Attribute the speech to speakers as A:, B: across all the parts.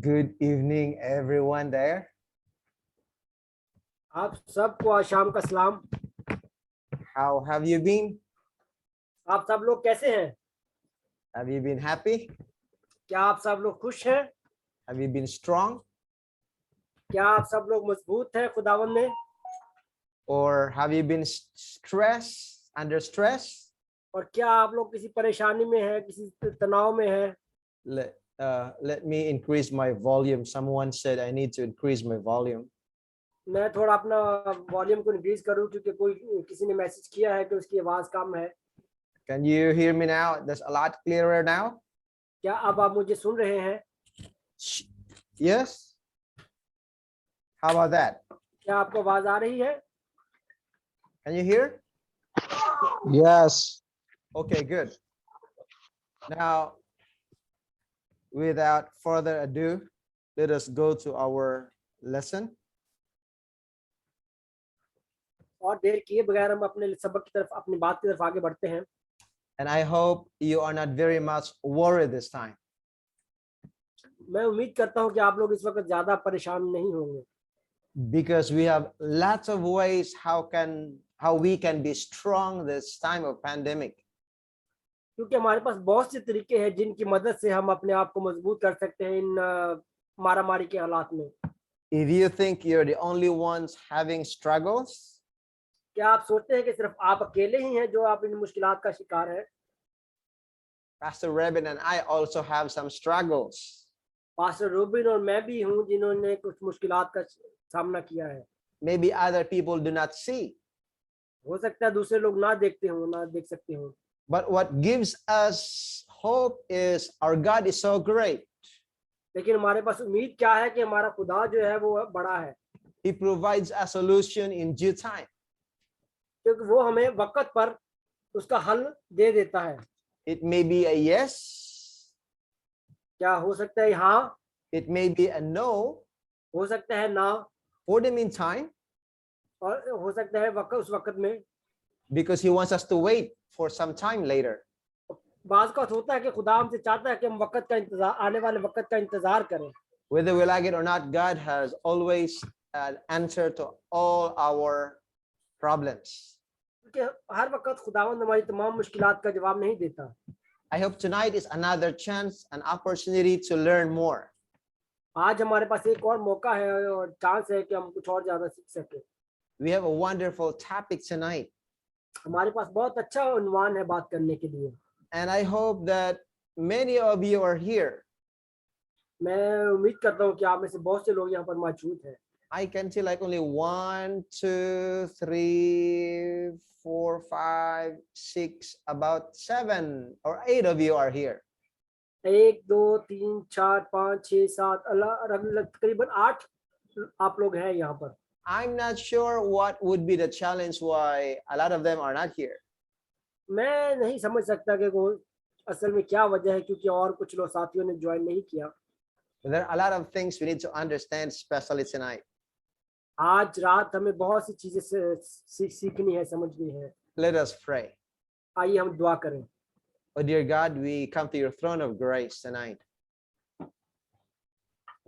A: Good evening, everyone there.
B: आप सबको आज शाम का सलाम।
A: How have you been?
B: आप सब लोग कैसे हैं?
A: Have you been happy?
B: क्या आप सब लोग खुश हैं?
A: Have you been strong?
B: क्या आप सब लोग मजबूत हैं खुदावन में?
A: Or have you been stressed, under stress?
B: और क्या आप लोग किसी परेशानी में हैं, किसी तनाव में हैं?
A: Let me increase my volume. Someone said I need to increase my volume.
B: मैं थोड़ा अपना वॉल्यूम को इंक्रीज करूं क्योंकि किसी ने मैसेज किया है कि उसकी आवाज कम है।
A: Can you hear me now? That's a lot clearer now.
B: क्या अब आप मुझे सुन रहे हैं?
A: Yes? How about that?
B: क्या आपको आवाज आ रही है?
A: Can you hear?
C: Yes.
A: Okay, good. Now, without further ado, let us go to our lesson.
B: और देर किए बगैर हम अपने सबक की तरफ, अपनी बात की तरफ आगे बढ़ते हैं।
A: And I hope you are not very much worried this time.
B: मैं उम्मीद करता हूं कि आप लोग इस वक्त ज्यादा परेशान नहीं होंगे,
A: Because we have lots of ways how we can be strong this time of pandemic.
B: क्योंकि हमारे पास बहुत से तरीके हैं जिनकी मदद से हम अपने आप को मजबूत कर सकते हैं इन मारामारी के हालात में।
A: If you think you're the only ones having struggles,
B: क्या आप सोचते हैं कि सिर्फ आप अकेले ही हैं जो आप इन मुश्किलात का शिकार हैं?
A: Pastor Rebin and I also have some struggles.
B: Pastor Rubin और मैं भी हूं जिन्होंने कुछ मुश्किलात का सामना किया है।
A: Maybe other people do not see.
B: हो सकता है दूसरे लोग ना देखते हो, ना देख सकते हो।
A: But what gives us hope is our God is so great.
B: लेकिन हमारे पास उम्मीद क्या है कि हमारा खुदा जो है वो बड़ा है,
A: He provides a solution in due time.
B: क्योंकि वो हमें वक्त पर उसका हल दे देता है।
A: It may be a yes,
B: क्या हो सकता है हाँ,
A: it may be a no.
B: हो सकता है ना,
A: For the meantime,
B: और हो सकता है उस वक्त में।
A: because He wants us to wait for some time later.
B: बाज का होता है कि खुदा हमसे चाहता है कि हम वक्त का इंतजार, आने वाले वक्त का इंतजार करें।
A: Whether we like it or not, God has always an answer to all our problems.
B: क्योंकि हर वक्त खुदावंद हमारी तमाम मुश्किलात का जवाब नहीं देता।
A: I hope tonight is another chance, an opportunity to learn more.
B: आज हमारे पास एक और मौका है और चांस है कि हम कुछ और ज्यादा सीख सके।
A: We have a wonderful topic tonight,
B: हमारे पास बहुत अच्छा उन्वान है बात करने के लिए।
A: and I hope that many of you are here.
B: मैं उम्मीद करता हूँ कि आप में से बहुत से लोग यहाँ पर मौजूद हैं।
A: I can see like only 1, 2, 3, 4, 5, 6, about 7 or 8 of you are here.
B: 1 2 3 4 5 6 7 तकरीबन 8 आप लोग हैं यहाँ पर।
A: I'm not sure what would be the challenge why a lot of them are not here.
B: मैं नहीं समझ सकता कि वो असल में क्या वजह है, क्योंकि और कुछ लोग साथियों ने ज्वाइन नहीं किया।
A: There are a lot of things we need to understand, especially tonight.
B: आज रात हमें बहुत सी चीजें सीखनी है, समझनी है।
A: Let us pray.
B: आइए हम दुआ करें।
A: Oh dear God, we come to your throne of grace tonight.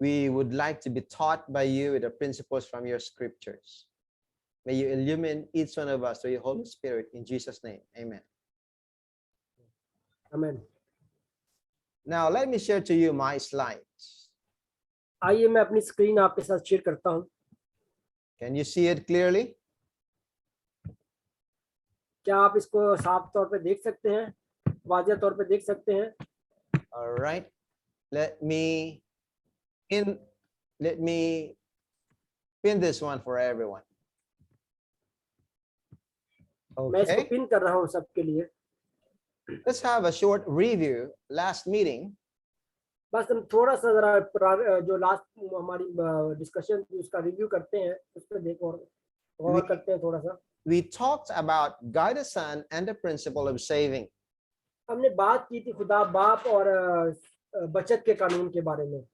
A: We would like to be taught by you with the principles from your scriptures. May you illumine each one of us through your Holy Spirit in Jesus' name. Amen.
B: आमीन।
A: Now let me share to you my slides.
B: आइए मैं अपनी screen आपके साथ share करता हूँ।
A: Can you see it clearly?
B: क्या आप इसको साफ तौर पे देख सकते हैं, वाज़ेह तौर पे देख सकते हैं?
A: All right. Let me pin this one for everyone.
B: मैं इसको
A: Okay.
B: पिन कर रहा हूँ सबके लिए।
A: Let's have a short review. Last meeting,
B: बस हम थोड़ा सा जरा जो लास्ट हमारी डिस्कशन थी उसका रिव्यू करते हैं, उस पर देखो और करते हैं थोड़ा सा।
A: we talked about God the Son and the principle of saving.
B: हमने बात की थी खुदा बाप और बचत के कानून के बारे में।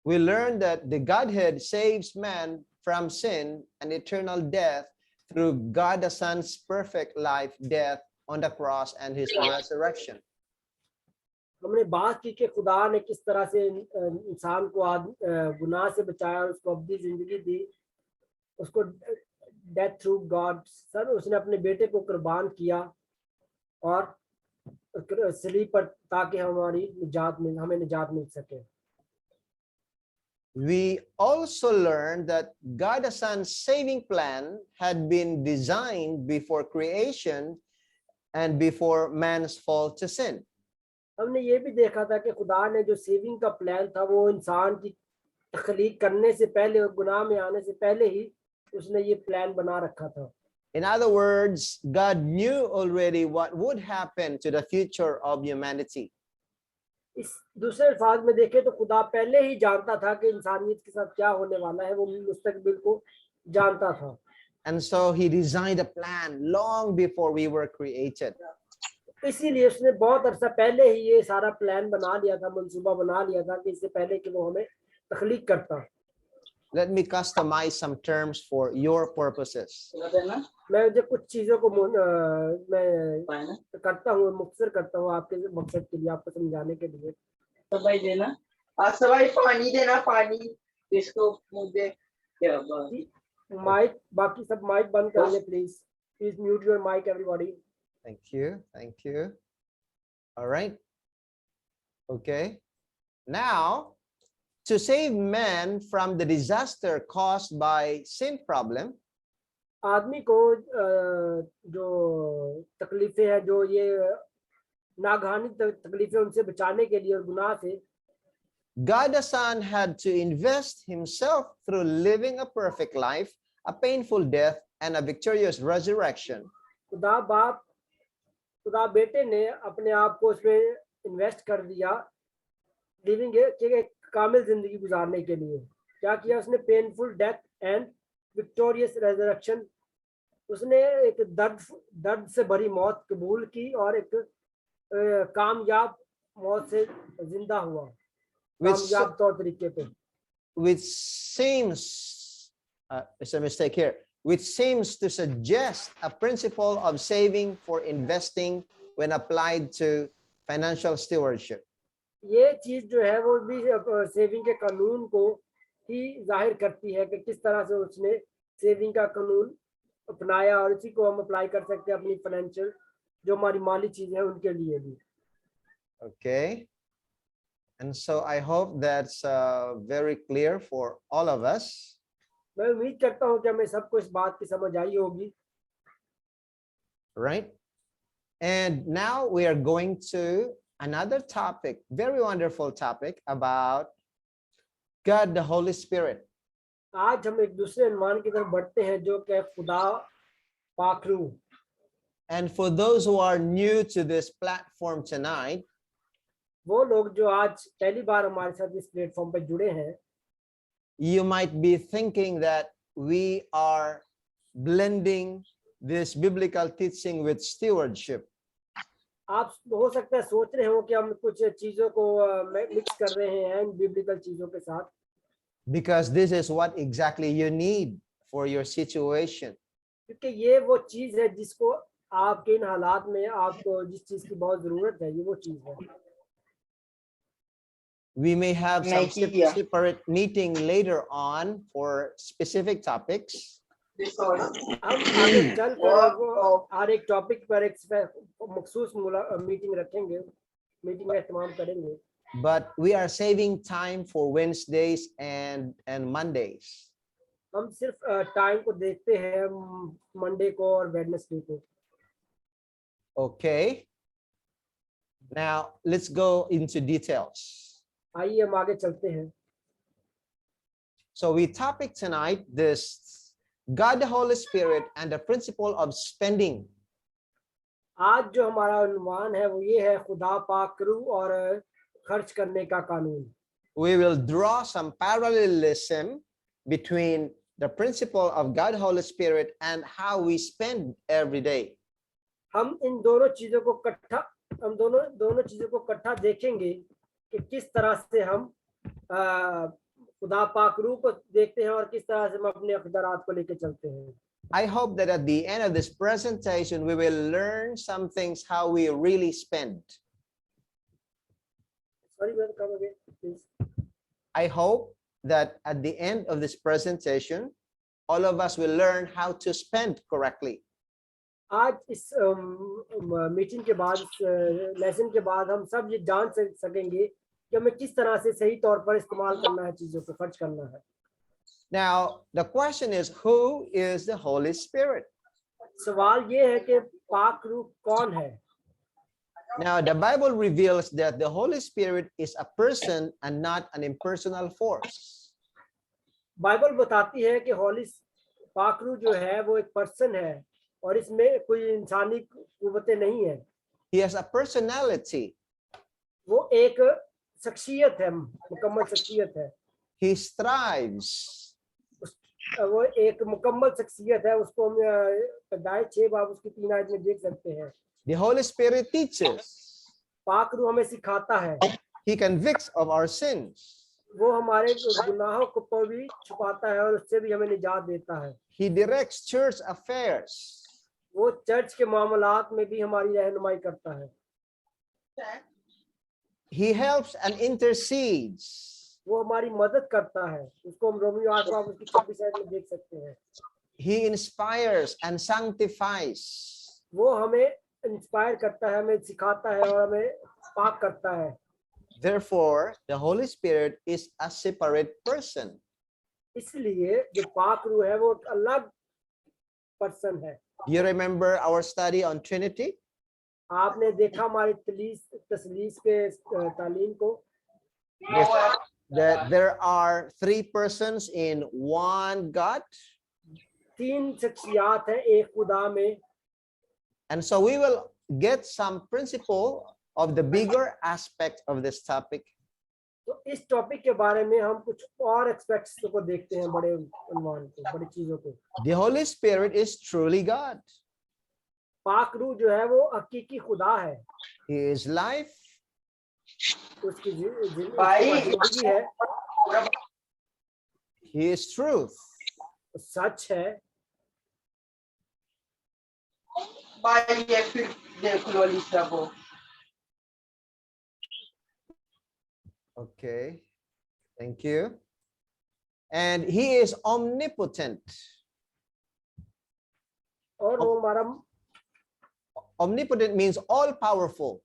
A: We learned that the Godhead saves man from sin and eternal death through God the Son's perfect life, death on the cross, and his resurrection.
B: हमने बात की कि खुदा ने किस तरह से इंसान को गुनाह से बचाया, उसको अब्दी जिंदगी दी, उसको डेथ थ्रू गॉड सर, उसने अपने बेटे को कुर्बान किया और सलीब पर, ताकि हमें निजात मिल सके।
A: We also learned that God the Son's saving plan had been designed before creation and before man's fall to sin.
B: हमने ये भी देखा था कि खुदा ने जो सेविंग का प्लान था वो इंसान की तख्लीक करने से पहले और गुनाह में आने से पहले ही उसने ये प्लान बना रखा था।
A: In other words, God knew already what would happen to the future of humanity.
B: इस दूसरे अल्फाज में देखें तो खुदा पहले ही जानता था कि इंसानियत के साथ क्या होने वाला है, वो मुस्तकबिल को जानता था।
A: And so he designed a plan long before we were created.
B: इसीलिए उसने बहुत अरसा पहले ही ये सारा प्लान बना लिया था, मंसूबा बना लिया था कि इससे पहले कि वो हमें तख्लीक करता।
A: Let me customize some terms for your purposes.
B: मैं जो कुछ चीजों को मैं करता हूँ, मुख्तसर करता हूँ आपके मकसद के लिए, आपको समझाने के लिए।
C: तो भाई देना, अच्छा भाई पानी देना, पानी इसको मुझे क्या
B: माइक, बाकी सब माइक बंद कर ले please. Please mute your mic everybody.
A: Thank you. Thank you. All right. Okay. Now, to save man from the disaster caused by sin problem,
B: आदमी को जो तकलीफें हैं, जो ये नागहानी तकलीफें, उनसे बचाने के लिए और गुनाह से
A: God the Son had to invest himself through living a perfect life, a painful death, and a victorious resurrection.
B: खुदा बेटे ने अपने आप को उसमें इन्वेस्ट कर दिया, लिविंग एक कामिल जिंदगी गुजारने के लिए। क्या किया उसने? Painful death and victorious resurrection. उसने एक दर्द से भरी मौत कबूल की और एक कामयाब मौत से जिंदा हुआ, कामयाब तौर तरीके पे।
A: Which seems, there's a mistake here, which seems to suggest a principle of saving for investing when applied to financial stewardship.
B: ये चीज जो है वो भी सेविंग के कानून को ही जाहिर करती है कि किस तरह से उसने सेविंग का कानून अपनाया, और इसी को हम अप्लाई कर सकते हैं अपनी फाइनेंशियल, जो हमारी माली चीजें हैं उनके लिए भी।
A: Okay. And so I hope that's very clear for all of us.
B: मैं उम्मीद करता हूँ कि हमें सबको इस बात की समझ आई होगी।
A: Right? And now we are going to another topic, very wonderful topic about God the Holy Spirit.
B: आज हम एक दूसरे अनुमान की तरफ बढ़ते हैं, जो कि खुदा पाक रूह।
A: And for those who are new to this platform tonight,
B: वो लोग जो आज पहली बार हमारे साथ इस प्लेटफॉर्म पर जुड़े हैं,
A: you might be thinking that we are blending this biblical teaching with stewardship.
B: आप हो सकता है सोच रहे हो कि हम कुछ चीजों को मिक्स कर रहे हैं बिब्लिकल चीजों के साथ,
A: because this is what exactly you need for your situation.
B: क्योंकि ये वो चीज है जिसको आपके इन हालात में आपको जिस चीज की बहुत जरूरत है, ये वो चीज है।
A: We may have some separate meeting later on for specific topics.
B: हम आगे चल कर हर एक टॉपिक पर एक मखसूस मीटिंग रखेंगे, मीटिंग का इस्तेमाल करेंगे।
A: But we are saving time for Wednesdays and Mondays.
B: हम सिर्फ टाइम को देखते हैं, मंडे को और वेडनेसडे को।
A: Okay. Now let's go into details.
B: आइए हम आगे चलते हैं।
A: So we topic tonight this God the Holy Spirit and the principle of spending.
B: आज जो हमारा अनुमान है वो ये है, खुदा पाक रूह और खर्च करने का कानून।
A: We will draw some parallelism between the principle of God Holy Spirit and how we spend every day.
B: हम इन दोनों चीजों को इकट्ठा देखेंगे कि किस तरह से हम खुदा पाक रूह को देखते हैं और किस तरह से हम अपने अक़दारात को लेकर चलते हैं।
A: I hope that at the end of this presentation we will learn some things how we really spend.
B: Sorry, brother, come again, please.
A: I hope that at the end of this presentation, all of us will learn how to spend correctly.
B: आज इस meeting के बाद, lesson के बाद हम सब ये जान सकेंगे कि हमें किस तरह से सही तौर पर इस्तेमाल करना है, चीजों को खर्च करना है.
A: Now, the question is, who is the Holy Spirit?
B: सवाल ये है कि पाक रूह कौन है.
A: Now, the Bible reveals that the Holy Spirit is a person and not an impersonal force.
B: Bible बताती है कि हॉली पाक रूह जो है वो एक पर्सन है और इसमें कोई इंसानी कुव्वतें नहीं है.
A: He has a personality.
B: वो एक शख्सियत है, मुकम्मल शख्सियत है.
A: He strives.
B: वो एक मुकम्मल शख्सियत है. उसको हम पैदाइश 6 बाब उसकी 3 आयत में देख सकते हैं.
A: The Holy Spirit teaches.
B: पाक रूह हमें सिखाता है.
A: He convicts of our sins.
B: वो हमारे गुनाहों को भी छुपाता है और उससे भी हमें निजात देता है.
A: He directs church affairs.
B: वो चर्च के मामलात में भी हमारी रहनुमाई करता है.
A: He helps and intercedes.
B: वो हमारी मदद करता है. उसको हम रोमियो 8 बाब उसकी 26 आयत में देख सकते हैं.
A: He inspires and sanctifies.
B: वो हमें इंस्पायर करता है, हमें सिखाता है और हमें पाक करता है.
A: Therefore, the Holy Spirit is a separate person.
B: इसलिए जो पाक रूह है वो एक अलग पर्सन है.
A: You remember our study on Trinity?
B: आपने देखा हमारी तसलीस के तालीम को
A: That there are 3 persons in one God.
B: 3 शख्सियात हैं एक खुदा में.
A: And so we will get some principle of the bigger aspect of this topic.
B: तो इस टॉपिक के बारे में हम कुछ और एस्पेक्ट्स को देखते हैं, बड़े उन्वान को, बड़ी चीजों को.
A: The Holy Spirit is truly God.
B: पाक रूह जो है वो हकीकी खुदा है.
A: He is life.
B: उसकी जिंदगी है.
A: He is truth.
B: सच है.
C: भाई फिर देख लो लिखा को.
A: Okay. Thank you. And he is omnipotent.
B: और वो हमारा
A: Omnipotent means all powerful.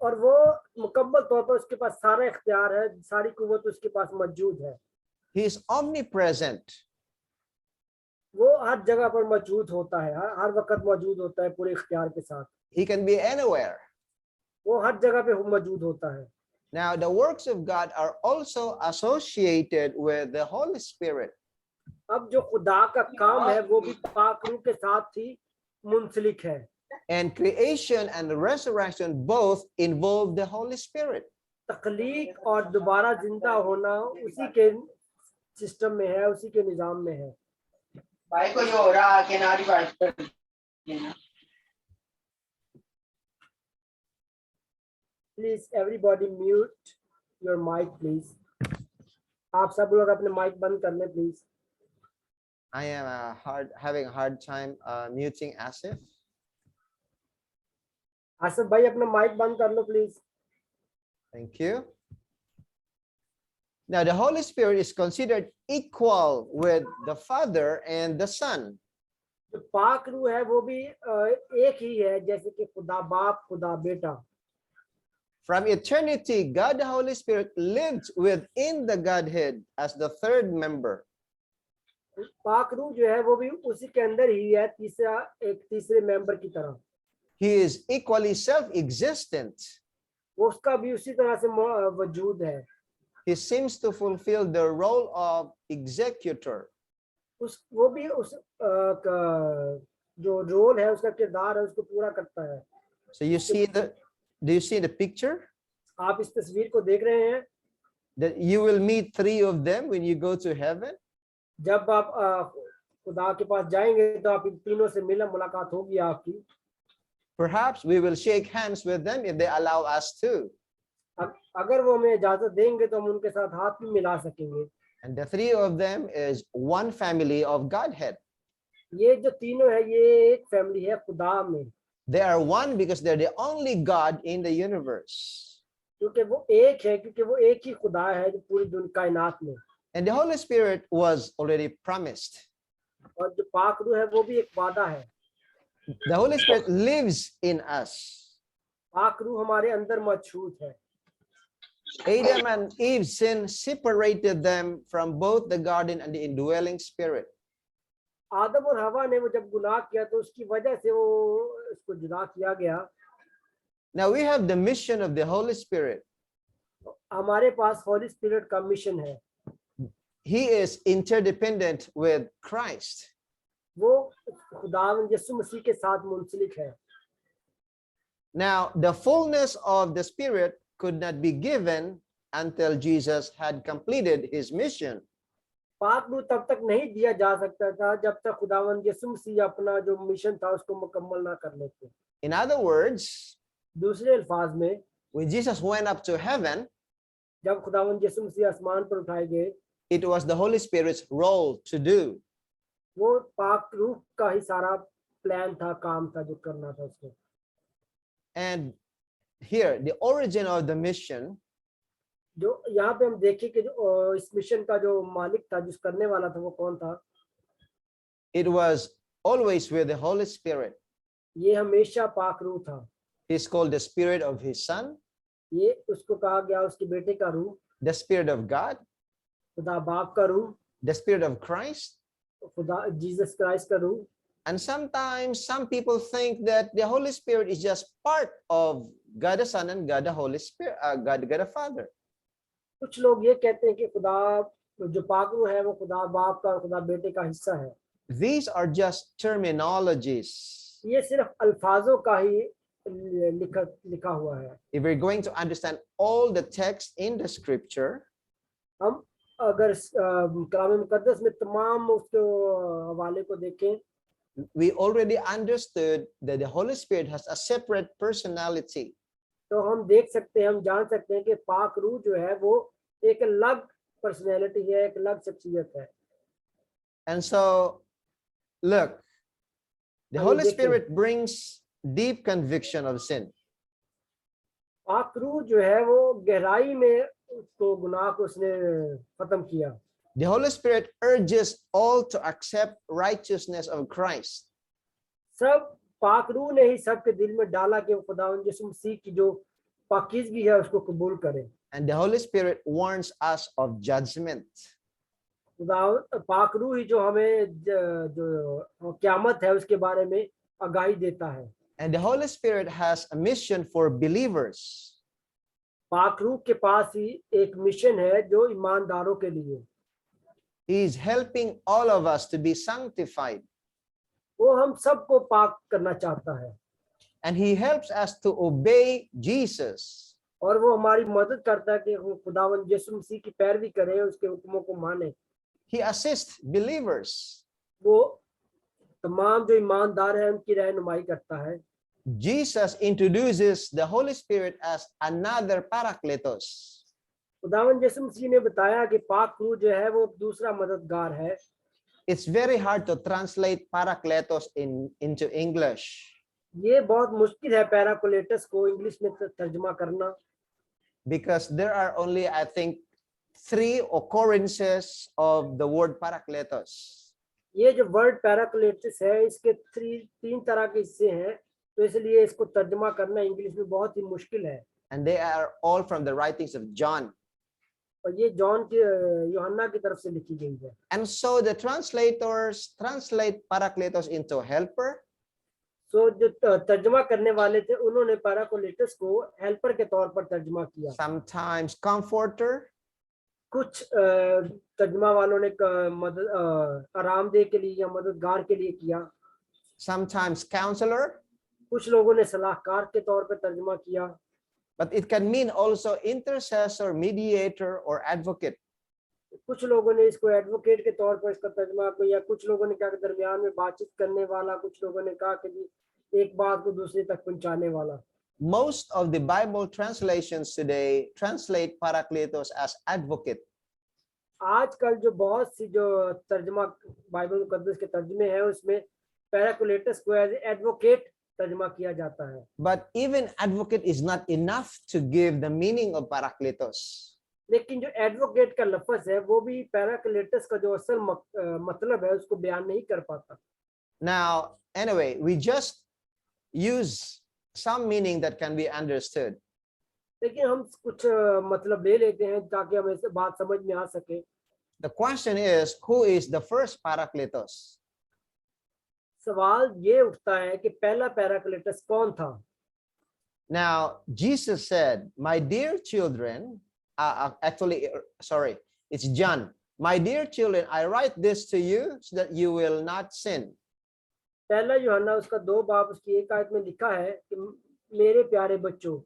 B: और वो मुकम्मल तौर पर उसके पास सारा इख्तियार है, सारी कुव्वत उसके पास मौजूद है.
A: He is omnipresent.
B: वो हर जगह पर मौजूद होता है, हर वक्त मौजूद होता है पूरे इख्तियार के साथ.
A: He can be anywhere.
B: वो हर जगह पे मौजूद होता है.
A: Now, the works of God are also associated with the Holy Spirit.
B: अब जो खुदा का काम है वो भी पाक रूह के साथ ही मुंसलिक है.
A: And creation and resurrection both involve the Holy Spirit.
B: तख्लीक और दोबारा जिंदा होना उसी के सिस्टम में है, उसी के निजाम में है.
C: भाई को ये हो रहा है कि नारी बात कर देना.
B: Please everybody mute your mic please. आप सब लोग अपने माइक बंद कर लें please.
A: I am having a hard time muting Asif.
B: Asif भाई अपना माइक बंद कर लो please.
A: Thank you. Now, the Holy Spirit is considered equal with the Father and the Son.
B: जो पाक रूह है वो भी एक ही है, जैसे कि खुदा बाप खुदा बेटा.
A: From eternity, God the Holy Spirit lived within the Godhead as the third member.
B: पाक रूह जो है वो भी उसी के अंदर ही है, तीसरे मेंबर की तरह.
A: He is equally self-existent.
B: वो उसका भी उसी तरह से वजूद है.
A: He seems to fulfill the role of executor.
B: वो भी उस जो रोल है, उसका किरदार है, उसको पूरा करता है.
A: So you see do you see the picture?
B: आप इस तस्वीर को देख रहे हैं.
A: That you will meet 3 of them when you go to heaven.
B: जब आप खुदा के पास जाएंगे तो आप इन तीनों से मुलाकात होगी आपकी.
A: Perhaps we will shake hands with them if they allow us to.
B: अगर वो हमें इजाजत देंगे तो हम उनके साथ हाथ भी मिला सकेंगे.
A: And the 3 of them is one family of Godhead.
B: ये जो तीनों है ये एक फैमिली है खुदा में.
A: They are one because they're the only God in the universe.
B: क्योंकि वो एक है, क्योंकि वो एक ही खुदा है जो पूरी कायनात में,
A: And the Holy Spirit was already promised.
B: और जो पाक रूह है वो भी एक वादा है।
A: The Holy Spirit lives in us.
B: पाक रूह हमारे अंदर मौजूद है।
A: Adam and Eve's sin separated them from both the garden and the indwelling spirit.
B: आदम और हवा ने वो जब गुनाह किया तो उसकी वजह से वो उसको जुदा किया गया।
A: Now we have the mission of the Holy Spirit.
B: हमारे पास हॉली स्पिरिट का मिशन है।
A: He is interdependent with Christ.
B: वो खुदावंद यीशु मसीह के साथ मुंसलिक है।
A: Now the fullness of the Spirit could not be given until Jesus had completed his mission.
B: पाक रूह तब तक नहीं दिया जा सकता था जब तक खुदावंद यीशु मसीह अपना जो मिशन था उसको मुकम्मल ना कर लेते।
A: In other words,
B: दूसरे अल्फाज में,
A: when Jesus went up to heaven,
B: जब खुदावंद यीशु मसीह आसमान पर उठाए गए,
A: it was the Holy Spirit's role to do.
B: वो पाक रूह का ही सारा प्लान था, काम था जो करना था उसको।
A: And here, the origin of the mission
B: जो यहाँ पे हम देखें कि जो इस मिशन का जो मालिक था, जिस करने वाला था, वो कौन था?
A: it was always with the Holy Spirit.
B: ये हमेशा पाक रूह था।
A: He's called the Spirit of His Son,
B: ये उसको कहा गया उसके बेटे का रूह,
A: the Spirit of God,
B: खुदा बाप का रूह,
A: the Spirit of Christ.
B: खुदा जीसस क्राइस्ट का रूह।
A: And sometimes some people think that the Holy Spirit is just part of God the Son and God the Holy Spirit, God the Father.
B: कुछ लोग ये कहते हैं कि खुदा जो पाक रूह है वो खुदा बाप का और खुदा बेटे का हिस्सा है।
A: These are just terminologies.
B: ये सिर्फ अल्फाजों का ही लिखा हुआ है।
A: If we're going to understand all the text in the scripture,
B: हम अगर कलाम मुकद्दस में तमाम उसके हवाले को देखें,
A: we already understood that the Holy Spirit has a separate personality.
B: तो हम देख सकते हैं, हम जान सकते हैं कि पाक रूह जो है वो एक अलग पर्सनैलिटी है, एक अलग शख्सियत है।
A: And so, look, the Holy Spirit brings deep conviction of sin.
B: पाक रूह जो है वो गहराई में उसको गुनाह को उसने खत्म किया।
A: The Holy Spirit urges all to accept righteousness of Christ.
B: सब पाक रूह ने ही सबके दिल में डाला कि खुदावंद यीशु मसीह की जो पाकीज़गी है उसको कबूल करें।
A: And the Holy Spirit warns us of judgment.
B: पाक रूह ही जो हमें जो क़यामत है उसके बारे में आगाही देता है।
A: And the Holy Spirit has a mission for believers.
B: पाक रूह के पास ही एक मिशन है जो ईमानदारों के लिए।
A: He is helping all of us to be sanctified.
B: वो हम सबको पाक करना चाहता है।
A: And he helps us to obey Jesus.
B: और वो हमारी मदद करता है कि हम खुदावंद यीशु मसीह की पैरवी करें, उसके हुक्मों को माने।
A: He assists believers.
B: वो तमाम जो ईमानदार हैं उनकी रहनुमाई करता है।
A: Jesus introduces the Holy Spirit as another Parakletos.
B: खुदावंद यीशु मसीह ने बताया कि पाक रूह जो है वो दूसरा मददगार है।
A: It's very hard to translate Parakletos into English.
B: ये बहुत मुश्किल है पैराक्लेटस को इंग्लिश में तर्जुमा करना।
A: Because there are only, I think, 3 occurrences of the word Parakletos.
B: ये जो वर्ड पैराक्लेटस है इसके 3 तरह के हिस्से हैं, तो इसलिए इसको तर्जुमा करना इंग्लिश में बहुत ही मुश्किल है।
A: And they are all from the writings of John.
B: और ये जॉन के यूहन्ना की तरफ से लिखी गई है।
A: And so the translators translate Parakletos into helper.
B: तो जो तर्जुमा करने वाले थे उन्होंने पैराक्लेटस को हेल्पर के तौर पर तर्जुमा किया।
A: Sometimes comforter.
B: कुछ तर्जुमा वालों ने मदद आरामदेह के लिए या मददगार के लिए किया।
A: Sometimes counselor.
B: कुछ लोगों ने सलाहकार के तौर पर तर्जुमा किया।
A: But it can mean also intercessor, mediator, or advocate.
B: कुछ लोगों ने इसको एडवोकेट के तौर पर इसका तर्जुमा किया, कुछ लोगों ने कहा कि दरमियान में बातचीत करने वाला, कुछ लोगों ने कहा कि एक बात को दूसरे तक पहुंचाने वाला।
A: Most of the Bible translations today translate Parakletos as advocate.
B: आजकल जो बहुत सी जो तर्जुमा बाइबल मुकद्दस के तर्जुमे हैं उसमें पैराक्लेटस को एज एडवोकेट तर्जमा किया जाता है।
A: But even advocate is not enough to give the meaning of parakletos.
B: लेकिन जो एडवोकेट का लफ्ज है वो भी पैराक्लेटस का जो असल मतलब है उसको बयान नहीं कर पाता।
A: Now, anyway, we just use some meaning that can be understood.
B: लेकिन हम कुछ मतलब ले लेते हैं ताकि हमें से बात समझ में आ सके।
A: The question is, who is the first parakletos?
B: सवाल ये उठता है कि पहला पैराक्लेटस कौन था?
A: Now, Jesus said, my dear children, sorry, it's John. My dear children, I write this to you so that you will not sin.
B: पहला यूहन्ना उसका 2 बाब उसकी 1 आयत में लिखा है कि मेरे प्यारे बच्चों,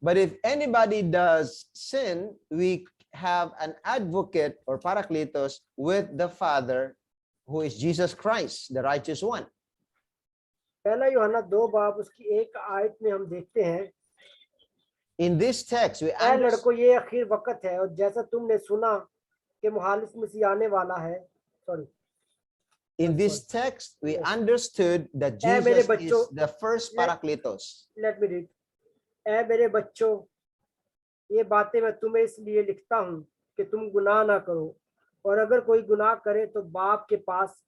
A: But if anybody does sin, we have an advocate or parakletos with the Father, who is Jesus Christ, the righteous one.
B: पहला यूहन्ना 2 बाब उसकी 1 आयत में हम देखते हैं,
A: In this text, we
B: I
A: understand.
B: लड़कों ये आखिर वक्त है और जैसा तुमने सुना कि मुहालिस मसीह आने वाला है, sorry,
A: In this text, we
B: Yes.
A: understood that
B: ऐ मेरे
A: Jesus is
B: बच्चों,
A: the first parakletos.
B: Let me read. ऐ मेरे बच्चों, ये बातें मैं तुम्हें इसलिए लिखता हूँ कि तुम गुनाह ना करो, और अगर कोई गुनाह करे तो बाप के पास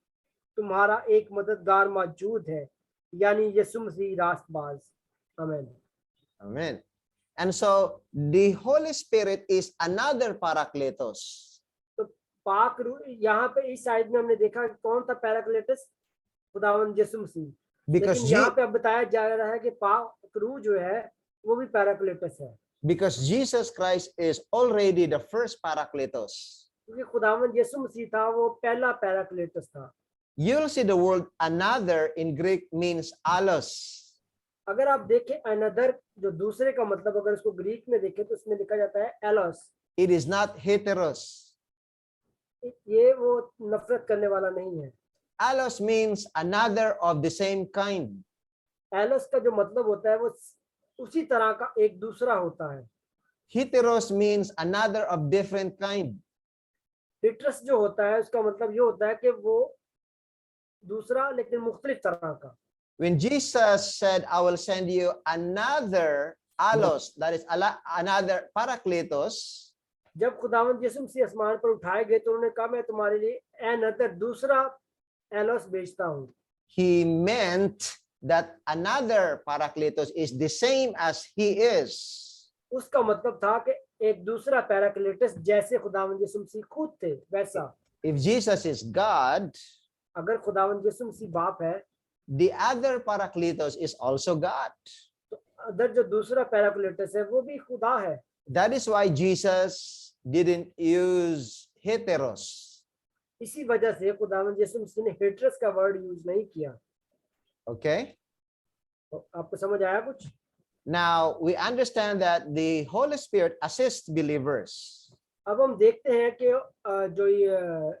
B: तुम्हारा एक मददगार मौजूद है, यानी यीशु मसीह रास्तबाज। आमीन।
A: Amen. And so the Holy Spirit is another parakletos.
B: तो पाक रूह, यहाँ पे इस आयत में हमने देखा कि कौन था पैराक्लेटस? खुदावंद यीशु मसीह।
A: Because,
B: लेकिन यहाँ पे अब बताया जा रहा है कि पाक रूह जो है वो भी पैराक्लेटस है,
A: because Jesus Christ is already the first parakletos.
B: क्योंकि खुदावंद यीशु मसीह था वो पहला पैराक्लेटस था।
A: You'll see the word another in Greek means allos.
B: अगर आप देखें अनदर, जो दूसरे का मतलब अगर इसको ग्रीक में देखें तो इसमें लिखा जाता है एलोस।
A: It is not heteros.
B: ये वो नफरत करने वाला नहीं है।
A: Allos means another of the same kind.
B: एलोस का जो मतलब होता है वो उसी तरह का एक दूसरा होता है।
A: Heteros means another of different kind.
B: हिटरस जो होता है उसका मतलब ये होता है कि वो दूसरा लेकिन मुख्तलिफ तरह का।
A: When Jesus said, I will send you another allos, that is another parakletos,
B: जब खुदावंद यीशु मसीह आसमान पर उठाए गए तो उन्होंने कहा मैं तुम्हारे लिए अनदर दूसरा एलोस भेजता हूँ।
A: he meant that another parakletos is the same as he is.
B: उसका मतलब था कि एक दूसरा पैराक्लेटस जैसे खुदावंद यीशु मसीह खुद थे वैसा।
A: If Jesus is God,
B: अगर खुदावंद यीशु मसीह बाप है
A: the other parakletos is also God.
B: तो अदर जो दूसरा पैराक्लेटस है वो भी खुदा है।
A: That is why Jesus didn't use heteros.
B: इसी वजह से खुदावंद यीशु मसीह ने हेटरस का वर्ड यूज नहीं किया।
A: Okay?
B: तो आपको समझ आया कुछ?
A: Now we understand that the Holy Spirit assists believers.
B: अब हम देखते हैं कि जो ये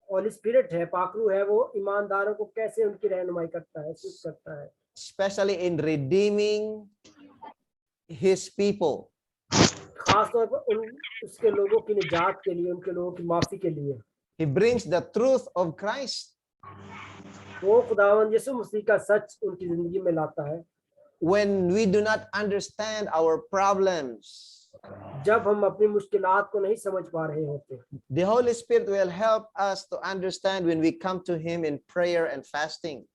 B: होली स्पिरिट है, पाकरू है, वो ईमानदारों को कैसे उनकी रहनुमाई करता है, असिस्ट करता है,
A: Especially in redeeming his people.
B: खास तौर पर उसके लोगों की निजात के लिए, उनके लोगों की माफी के लिए।
A: He brings the truth of Christ.
B: वो खुदावंद यीशु मसीह का सच उनकी जिंदगी में लाता है।
A: When we do not understand our problems,
B: जब हम अपनी मुश्किलात को नहीं समझ पा रहे होते,
A: the Holy Spirit will help us to understand when we come to him in prayer and fasting.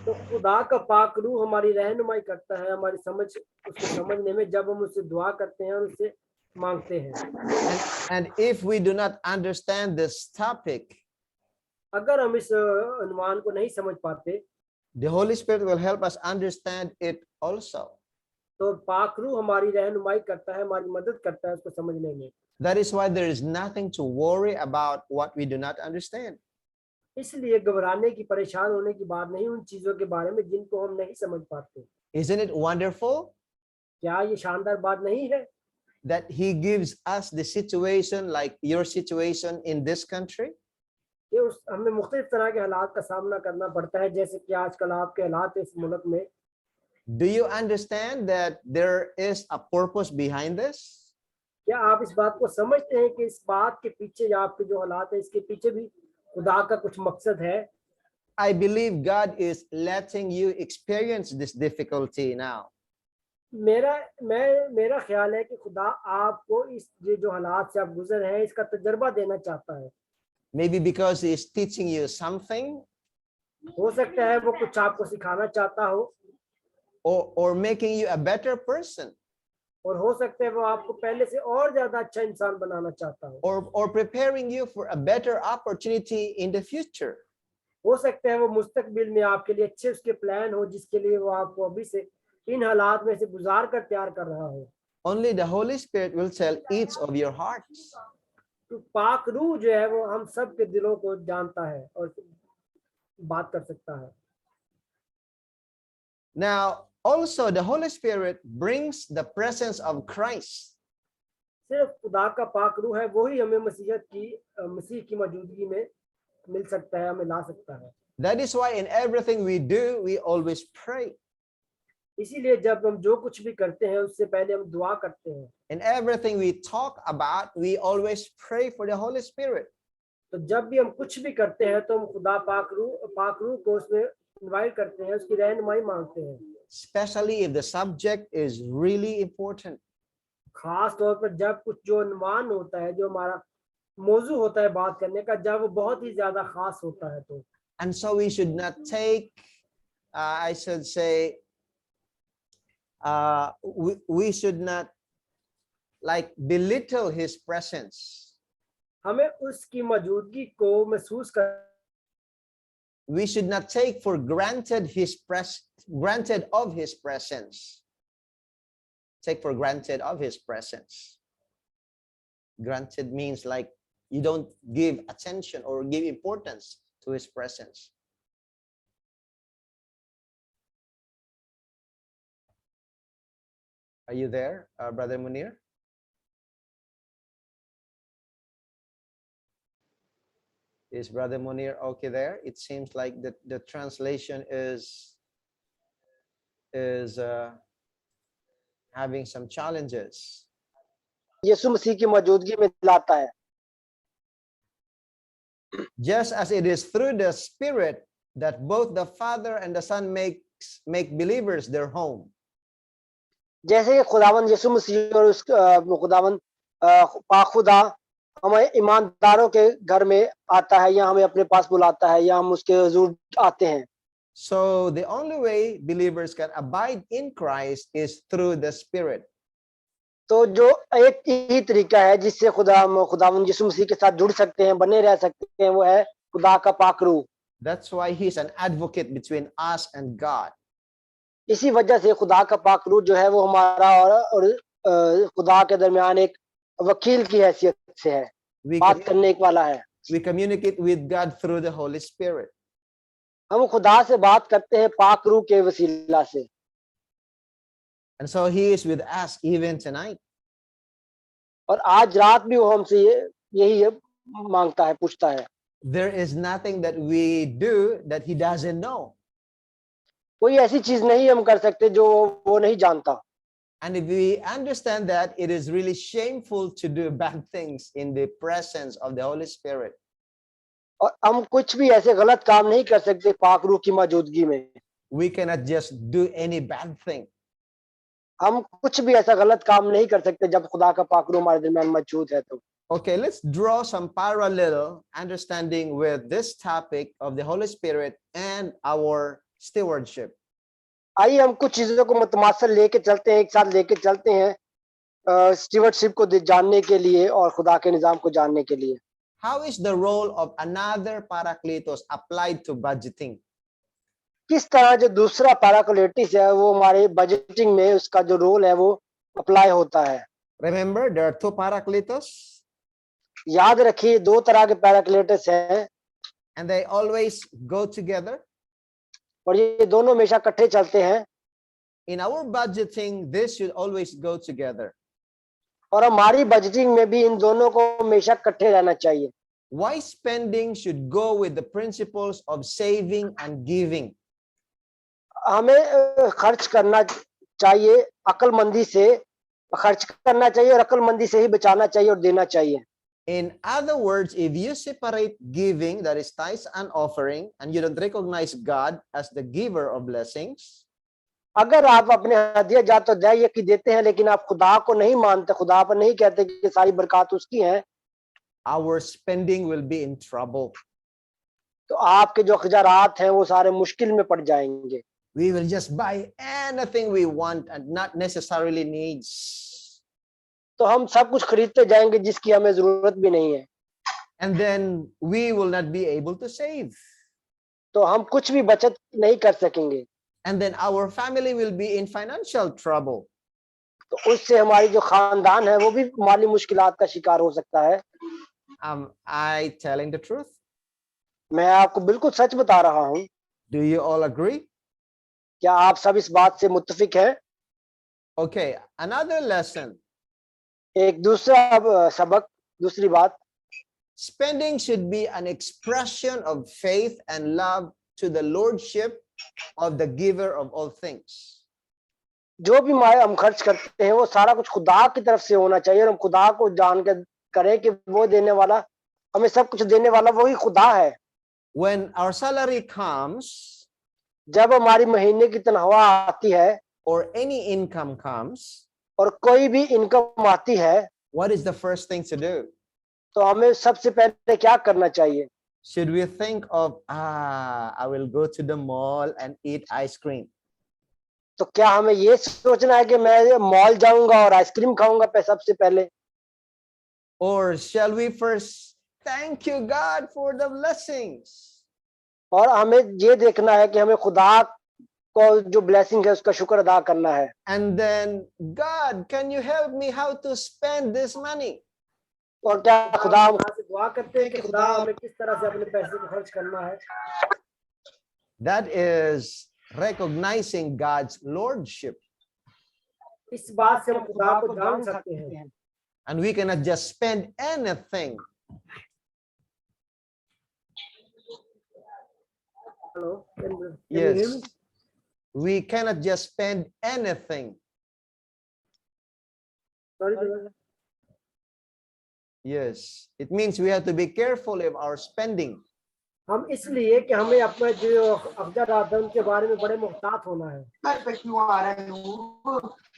B: तो खुदा का पाक रूह हमारी रहनुमाई करता है, हमारी समझ उसको समझने में, जब हम उससे दुआ करते हैं और उससे मांगते हैं।
A: And if we do not understand this topic,
B: अगर हम इस अनुमान को नहीं समझ पाते,
A: the Holy Spirit will help us understand it also.
B: तो पाक रूह हमारी रहनुमाई करता है, हमारी मदद करता है उसको समझने में।
A: That is why there is nothing to worry about what we do not understand.
B: इसलिए घबराने की, परेशान होने की बात नहीं उन चीजों के बारे में जिनको हम नहीं समझ पाते।
A: Isn't it wonderful
B: क्या ये शानदार बात नहीं है
A: that he gives us the situation like your situation in this country?
B: कि हमें मुख्तलिफ तरह के हालात का सामना करना पड़ता है, जैसे कि आजकल आपके हालात इस मुल्क में।
A: Do you understand that there is a purpose behind this?
B: क्या आप इस बात को समझते हैं कि इस बात के पीछे, या आपके जो हालात है इसके पीछे भी खुदा का कुछ मकसद है?
A: I believe God is letting you experience this difficulty now.
B: मेरा ख्याल है कि खुदा आपको ये जो हालात से आप गुजर रहे हैं इसका तजर्बा देना चाहता है.
A: Maybe because He is teaching you something,
B: हो सकता है वो कुछ आपको सिखाना चाहता हो,
A: or making you a better person,
B: और हो सकता है वो आपको पहले से और ज्यादा अच्छा इंसान बनाना चाहता हो,
A: or preparing you for a better opportunity in the future.
B: हो सकता है वो मुस्तकबिल में आपके लिए अच्छे उसके प्लान हो जिसके लिए वो आपको अभी से इन हालात में से गुजार कर तैयार कर रहा हो.
A: Only the Holy Spirit will tell each of your hearts.
B: तो पाक रूह जो है वो हम सब के दिलों को जानता है और बात कर सकता है.
A: Now, also the Holy Spirit brings the presence of Christ.
B: सिर्फ खुदा का पाक रूह है वही हमें मसीह की मौजूदगी में मिल सकता है, हमें ला सकता है.
A: That is why in everything we do, we always pray.
B: इसीलिए जब हम जो कुछ भी करते हैं उससे पहले हम दुआ करते हैं.
A: In everything we talk about, we always pray for the Holy Spirit.
B: तो जब भी हम कुछ भी करते हैं तो हम खुदा पाक रूह को उसमें इनवाइट करते हैं, उसकी रहनुमाई मांगते हैं.
A: Especially if the subject is really important.
B: खास तौर पर जब कुछ जो अनुमान होता है, जो हमारा मौजू होता है बात करने का, जब वो बहुत ही ज्यादा खास होता है तो.
A: And so we should not take, I should say, we should not like belittle His presence.
B: हमें उसकी मौजूदगी को महसूस कर,
A: We should not take for granted granted of His presence. Take for granted of His presence. Granted means like you don't give attention or give importance to His presence. Are you there, Brother Munir? Is Brother Munir okay there? It seems like the translation is having some challenges.
D: यीशु मसीह की मौजूदगी में लाता है.
A: Just as it is through the Spirit that both the Father and the Son make believers their home.
D: जैसे कि खुदावन यीशु मसीह और उस खुदावन पाक खुदा हमें ईमानदारों के घर में आता है या हमें अपने पास बुलाता है या हम उसके हुजूर आते हैं.
A: So the only way believers can abide in Christ is through the Spirit.
D: तो जो एक ही तरीका है जिससे खुदावन यीशु मसीह के साथ जुड़ सकते हैं, बने रह सकते हैं, वो है खुदा का पाक रूह.
A: That's why He's an advocate between us and God.
D: इसी वजह से खुदा का पाक रूह जो है वो हमारा और खुदा के दरमियान एक वकील की हैसियत से है, बात करने वाला है.
A: We communicate with God through the Holy Spirit.
D: हम खुदा से बात करते हैं पाक रूह के वसीला से.
A: And so He is with us even tonight.
D: और आज रात भी वो हमसे यही मांगता है, पूछता है.
A: There is nothing that we do that He doesn't know.
D: कोई ऐसी चीज नहीं हम कर सकते जो वो नहीं जानता.
A: And if we understand that, it is really shameful to do bad things in the presence of the Holy Spirit.
D: और हम कुछ भी ऐसे गलत काम नहीं कर सकते पाक रूह की मौजूदगी में.
A: We cannot just do any bad thing.
D: हम कुछ भी ऐसा गलत काम नहीं कर सकते जब खुदा का पाक रूह हमारे दरमियान मौजूद है तो.
A: Okay, let's draw some parallel understanding with this topic of the Holy Spirit and our stewardship.
D: आइए हम कुछ चीजों को मुतमासल लेके चलते हैं, एक साथ लेके चलते हैं स्टीवर्डशिप को जानने के लिए और खुदा के निजाम को जानने के लिए.
A: How is the role of another Paracletos applied to budgeting?
D: किस तरह जो दूसरा पैराक्लेटिस है वो हमारे बजटिंग में उसका जो रोल है वो अप्लाई होता है.
A: Remember, there are two Paracletos.
D: याद रखिए दो तरह के पैराक्लेटिस हैं.
A: And they always go together.
D: और ये दोनों हमेशा इकट्ठे चलते हैं.
A: In our budgeting, this should always go together.
D: और हमारी बजटिंग में भी इन दोनों को हमेशा इकट्ठे रहना चाहिए.
A: Wise spending should go with the principles of saving and giving.
D: हमें खर्च करना चाहिए, अक्लमंदी से खर्च करना चाहिए और अक्लमंदी से ही बचाना चाहिए और देना चाहिए.
A: In other words, if you separate giving, that is tithes and offering, and you don't recognize God as the giver of blessings,
D: अगर आप अपने हदिया जात तो दया की देते हैं लेकिन आप खुदा को नहीं मानते, खुदा पर नहीं कहते कि सारी बरकत उसकी है,
A: our spending will be in trouble.
D: तो आपके जो खजारात हैं वो सारे मुश्किल में पड़ जाएंगे.
A: We will just buy anything we want and not necessarily needs.
D: तो हम सब कुछ खरीदते जाएंगे जिसकी हमें जरूरत भी नहीं है.
A: And then we will not be able to save.
D: तो हम कुछ भी बचत नहीं कर सकेंगे.
A: And then our family will be in financial trouble.
D: तो उससे हमारी जो खानदान है वो भी माली मुश्किलात का शिकार हो सकता है.
A: I telling the truth?
D: मैं आपको बिल्कुल सच बता रहा हूँ.
A: Do you all agree?
D: क्या आप सब इस बात से मुत्तफिक हैं?
A: Okay, another lesson.
D: एक दूसरा सबक, दूसरी बात,
A: Spending should be an expression of faith and love to the lordship of the giver of all things.
D: जो भी हम खर्च करते हैं वो सारा कुछ खुदा की तरफ से होना चाहिए और हम खुदा को जान के करें कि वो देने वाला, हमें सब कुछ देने वाला वही खुदा है.
A: When our salary comes,
D: जब हमारी महीने की तनख्वाह आती है
A: or any income comes,
D: और कोई भी इनकम आती है,
A: what is the first thing to do?
D: तो हमें सबसे पहले क्या करना चाहिए?
A: Should we think of, I will go to the mall and eat ice cream?
D: तो क्या हमें ये सोचना है कि मैं मॉल जाऊंगा और आइसक्रीम खाऊंगा सबसे पहले?
A: Or shall we first thank you God for the blessings?
D: और हमें ये देखना है कि हमें खुदा को जो ब्लेसिंग है उसका शुक्र अदा करना है.
A: And then, God, can you help me how to spend this money?
D: और क्या खुदा
B: से दुआ करते हैं कि खुदा हमें किस तरह से अपने पैसे को खर्च करना है.
A: That is recognizing God's lordship.
B: इस बात से हम खुदा को जान सकते हैं.
A: And we cannot just spend anything.
B: Hello? Can you hear
A: Yes.
B: me?
A: We cannot just spend anything.
B: Sorry, brother.
A: Yes. It means we have to be careful of our spending.
B: हम इसलिए कि हमें अपने जो अखजारात हैं उनके बारे में बड़े मुहतात होना है.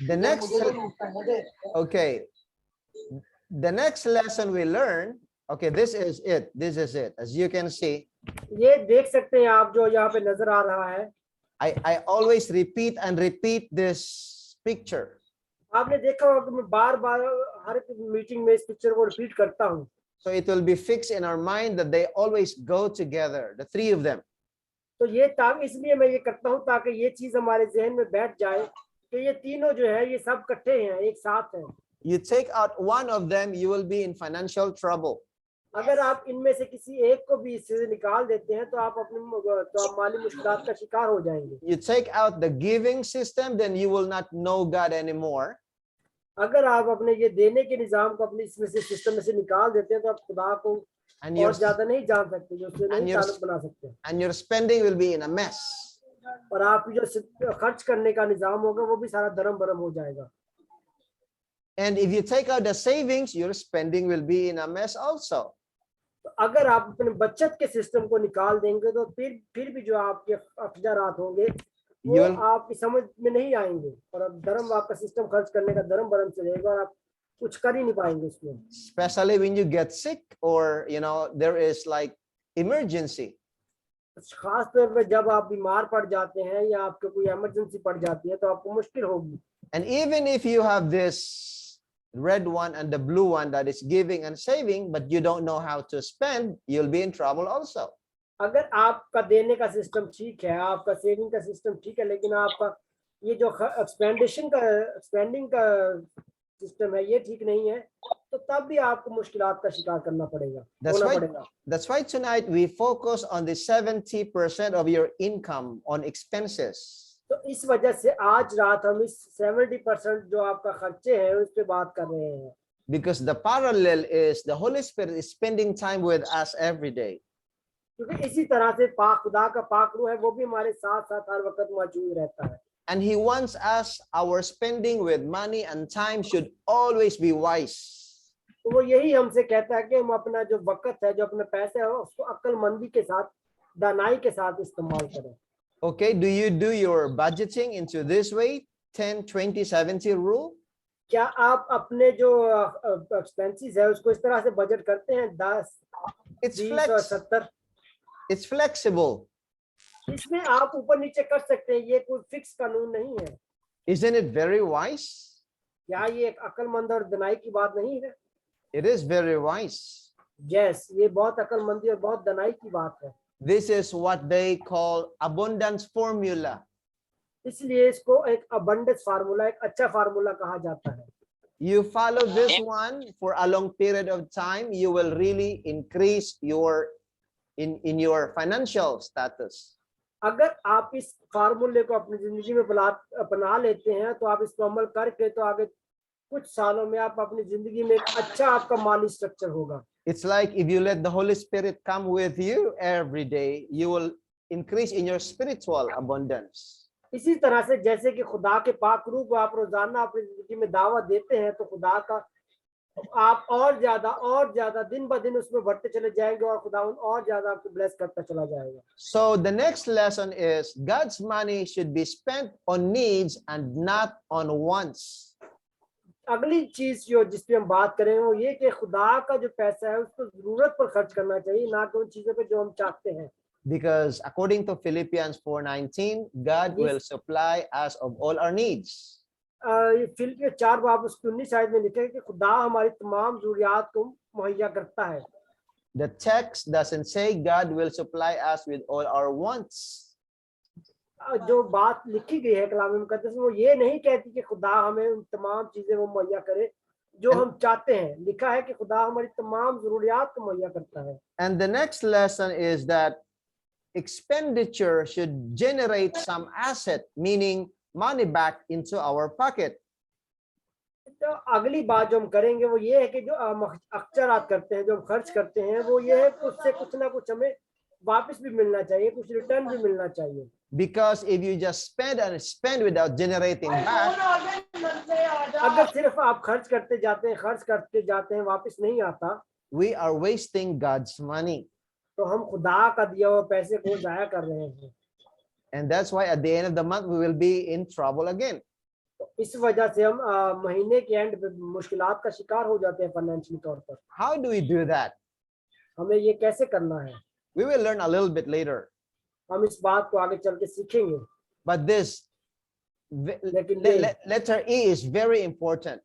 A: The next, okay. The next lesson we learn, okay, this is it. This is it. As you can see,
B: ये देख सकते हैं आप जो यहाँ पे नजर आ रहा है.
A: I always repeat and repeat this picture.
B: आपने देखा होगा कि मैं बार-बार हर एक मीटिंग में इस पिक्चर को रिपीट करता हूँ.
A: So it will be fixed in our mind that they always go together, the three of them.
B: तो ये इसलिए मैं ये करता हूँ ताकि ये चीज हमारे जहन में बैठ जाए कि ये तीनों जो है ये सब इकट्ठे हैं, एक साथ हैं.
A: You take out one of them, you will be in financial trouble.
B: अगर आप इनमें से किसी एक को भी इससे निकाल देते हैं तो आप माली मुश्किलात का शिकार हो जाएंगे.
A: You take out the giving system, then you will not know God anymore.
B: अगर आप अपने ये देने के निजाम को अपने इसमें से सिस्टम में से निकाल देते हैं तो आप खुदा को और ज्यादा नहीं जान सकते, जो उससे नहीं ताल्लुक बना सकते.
A: And your spending will be in a mess.
B: और आपकी जो खर्च करने का निजाम होगा वो भी सारा दरम बरम हो जाएगा.
A: And if you take out the savings, your spending will be in a mess also.
B: तो अगर आप अपने बचत के सिस्टम को निकाल देंगे तो फिर भी जो आपके अखजारात होंगे वो आपकी समझ में नहीं आएंगे और अब धर्म आपका सिस्टम खर्च करने का धर्म बरम चलेगा और आप कुछ कर ही नहीं पाएंगे उसमें.
A: Especially when you get sick or there is like emergency.
B: खास तौर पे जब आप बीमार पड़ जाते हैं या आपको कोई इमरजेंसी पड़ जाती है तो आपको मुश्किल होगी.
A: And even if you have this red one and the blue one that is giving and saving, but you don't know how to spend, you'll be in trouble also.
B: अगर आपका देने का सिस्टम ठीक है, आपका सेविंग का system ठीक है, लेकिन आपका ये जो स्पेंडिंग का सिस्टम है ये ठीक नहीं है तो तब भी आपको मुश्किलात का शिकार करना पड़ेगा.
A: That's why tonight we focus on the 70% of your income on expenses.
B: तो इस वजह से आज रात हम इस 70% जो आपका खर्चे हैं उस पे बात कर रहे हैं.
A: Because the parallel is the Holy Spirit is spending time with us every day.
B: क्योंकि इसी तरह से खुदा का पाक रूह है वो भी हमारे साथ साथ हर वक्त मौजूद रहता है.
A: And he wants us, our spending with money and time should always be wise.
B: तो वो यही हमसे कहता है कि हम अपना जो वक्त है, जो अपना पैसा है, उसको अक्लमंदी के साथ, दानाई के साथ इस्तेमाल करें।
A: Okay, do you do your budgeting into this way, 10-20-70 rule?
B: क्या आप अपने जो एक्सपेंसेस है उसको इस तरह से बजट करते हैं, 10,
A: It's
B: 20 और
A: flex.
B: 70?
A: It's flexible.
B: इसमें आप ऊपर नीचे कर सकते हैं, ये कोई फिक्स कानून नहीं है।
A: Isn't it very wise?
B: क्या ये एक अक्लमंद और दनाई की बात नहीं है?
A: It is very wise.
B: Yes, ये बहुत अक्लमंदी और बहुत दनाई की बात है।
A: This is what they call abundance formula.
B: इसलिए इसको एक अबंडेंस फार्मूला, एक अच्छा फार्मूला कहा जाता है।
A: You follow this one for a long period of time, you will really increase your in your financial status.
B: अगर आप इस फार्मूले को अपनी जिंदगी में अपना लेते हैं, तो आप इसको अमल करके तो आगे कुछ सालों में आप अपनी जिंदगी में एक अच्छा आपका माली स्ट्रक्चर होगा।
A: It's like if you let the Holy Spirit come with you every day, you will increase in your spiritual abundance.
B: इसी तरह से जैसे कि खुदा के पाक रूह को आप रोजाना अपनी जिंदगी में दावा देते हैं, तो खुदा का आप और ज्यादा दिन ब दिन उसमें बढ़ते चले जाएंगे और खुदा और ज्यादा आपको ब्लेस करता चला जाएगा।
A: So the next lesson is God's money should be spent on needs and not on wants.
B: अगली चीज जो जिस पे हम बात करें वो ये कि खुदा का जो पैसा है उसको जरूरत पर खर्च करना चाहिए, ना कि उन चीजों पे जो हम चाहते हैं।
A: Because according to Philippians 4:19, God
B: Yes.
A: will supply us of all our needs.
B: फिलिपियों 4 बाब उसकी 19 आयत में लिखा है कि खुदा हमारी तमाम जरूरियात को मुहैया करता है।
A: The text doesn't say God will supply us with all our wants.
B: जो बात लिखी गई है कलाम मुकद्दस में, वो ये नहीं कहती कि खुदा हमें उन तमाम चीजें वो मुहैया करे जो हम चाहते हैं। लिखा है कि खुदा हमारी तमाम जरूरियात को मुहैया करता है।
A: And the next lesson is that expenditure should generate some asset, meaning money back into our pocket.
B: तो अगली बात जो हम करेंगे वो ये है कि जो हम अक्सरात करते हैं, जो हम खर्च करते हैं, वो ये है कि उससे कुछ ना कुछ हमें वापस भी मिलना चाहिए, कुछ रिटर्न भी मिलना चाहिए।
A: Because if you just spend and spend without generating back,
B: अगर सिर्फ आप खर्च करते जाते हैं वापस नहीं आता,
A: we are wasting God's money.
B: तो हम खुदा का दिया हुआ पैसे को जाया कर रहे हैं।
A: And that's why at the end of the month, we will be in trouble again.
B: तो इस वजह से हम महीने के एंड पे मुश्किलात का शिकार हो जाते हैं फाइनेंशियल तौर पर।
A: How do we do that?
B: हमें ये कैसे करना है,
A: We will learn a little bit later.
B: हम इस बात को आगे चल के सीखेंगे।
A: But this
B: लेकिन ये
A: letter E is very important.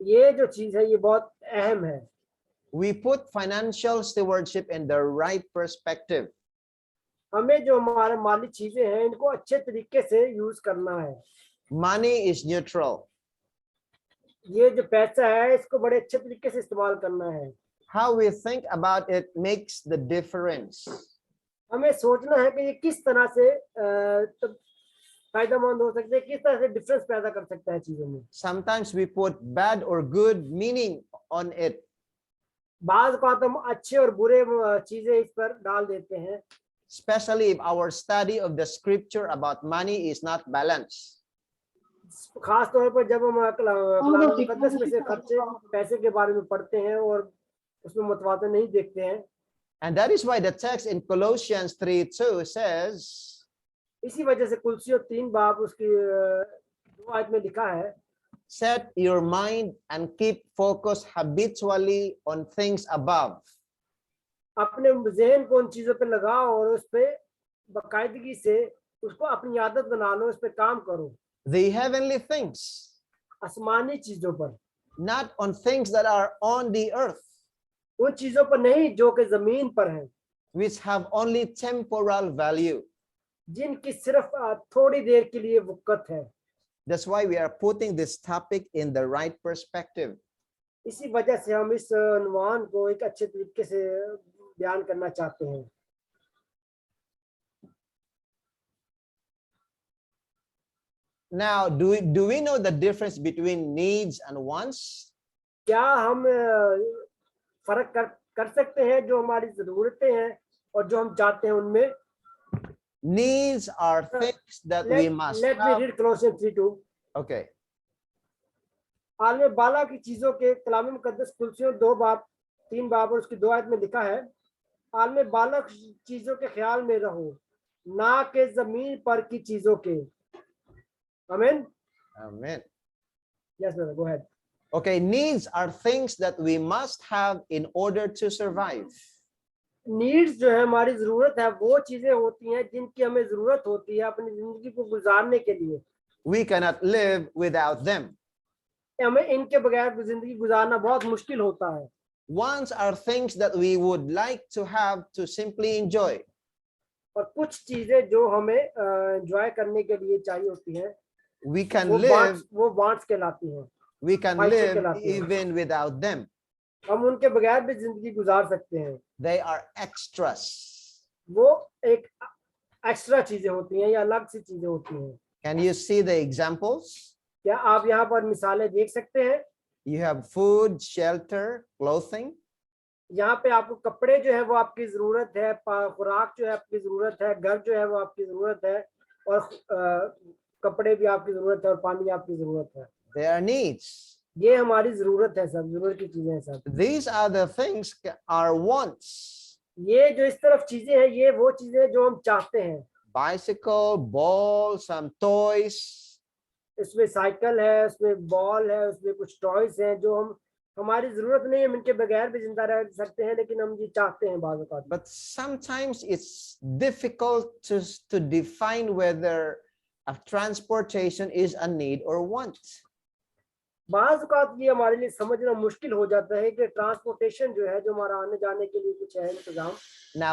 B: ये जो चीज है ये बहुत अहम है।
A: We put financial stewardship in the right perspective.
B: हमें जो हमारे माली चीजें हैं इनको अच्छे तरीके से यूज करना है।
A: Money is neutral.
B: ये जो पैसा है इसको बड़े अच्छे तरीके से इस्तेमाल करना है।
A: How we think about it makes the difference.
B: हमें सोचना है कि ये किस तरह से फायदेमंद हो सकते हैं, किस तरह से डिफरेंस पैदा कर सकता है चीजों में।
A: Sometimes we put bad or good meaning on it.
B: बाज का हम अच्छे और बुरे चीजें इस पर डाल देते हैं,
A: Especially if our study of the scripture about money is not balanced.
B: खास तौर पर जब हम कलाम मुकद्दस में से खर्चे पैसे के बारे में पढ़ते हैं और उसमें मुतवाज़न नहीं देखते हैं।
A: And that is why the text in Colossians 3:2 says,
B: इसी वजह से कुलसियों 3 बाब उसकी 2 आयत में लिखा है,
A: set your mind and keep focus habitually on things above.
B: अपने ज़हन को उन चीजों पे लगाओ और उस पे बाकायदगी से उसको अपनी आदत बना लो, उस पे काम करो।
A: The heavenly things,
B: आसमानी चीजों पर,
A: not on things that are on the earth,
B: उन चीजों पर नहीं जो कि जमीन पर हैं,
A: which have only temporal value.
B: जिनकी सिर्फ थोड़ी देर के लिए वक़्त है।
A: That's why we are putting this topic in the right perspective.
B: इसी वजह से हम इस उन्वान को एक अच्छे तरीके से बयान करना चाहते हैं।
A: Now, do we know the difference between needs and wants?
B: क्या हम फर्क कर सकते हैं जो हमारी जरूरतें हैं और जो हम चाहते हैं उनमें?
A: Needs are things that we must
B: Let me
A: have.
B: read Colossians 3:2.
A: Okay.
B: आलम बाला की चीजों के कलाम मुकद्दस कुलसियों 2 बाब 3 बाब और उसकी 2 आयत में लिखा है, आलम बाला की चीजों के ख्याल में रहो, ना के जमीन पर की चीजों के। आमीन।
A: Amen.
B: Yes brother, go ahead.
A: Okay, needs are things that we must have in order to survive.
B: Needs जो है, हमारी जरूरत है, वो चीजें होती हैं जिनकी हमें जरूरत होती है अपनी जिंदगी को गुजारने के लिए।
A: We cannot live without them.
B: हमें इनके बगैर जिंदगी गुजारना बहुत मुश्किल होता है।
A: Wants are things that we would like to have to simply enjoy.
B: और कुछ चीजें जो हमें एंजॉय करने के लिए चाहिए होती हैं,
A: We can live,
B: वो वांट्स कहलाती हैं।
A: we can
B: ख्वाहिशें
A: live
B: कहलाती हैं।
A: even without them.
B: हम उनके बगैर भी जिंदगी गुजार सकते हैं।
A: They are extras.
B: वो एक एक्स्ट्रा चीजें होती हैं या अलग सी चीजें होती हैं।
A: Can you see the examples?
B: क्या आप यहाँ पर मिसालें देख सकते हैं?
A: You have food, shelter, clothing.
B: यहाँ पे आपको कपड़े जो है वो आपकी जरूरत है, खुराक जो है आपकी जरूरत है, घर जो है वो आपकी जरूरत है, और कपड़े भी आपकी जरूरत है, और पानी आपकी जरूरत है।
A: They are needs.
B: ये हमारी जरूरत है, सब जरूरत की चीजें हैं सब।
A: These are the things are wants.
B: ये जो इस तरफ चीजें हैं, ये वो चीजें जो हम चाहते हैं।
A: Bicycle, ball, some toys.
B: इसमें साइकिल है, उसमें बॉल है, उसमें कुछ टॉयज हैं जो हमारी जरूरत नहीं है, हम इनके बगैर भी जिंदा रह सकते हैं, लेकिन हम ये चाहते हैं बाज़ औक़ात।
A: But sometimes it's difficult to define whether a transportation is a need or want.
B: बाज़ औक़ात ये हमारे लिए समझना मुश्किल हो जाता है कि ट्रांसपोर्टेशन जो है, जो हमारा आने जाने के लिए कुछ है इंतजाम,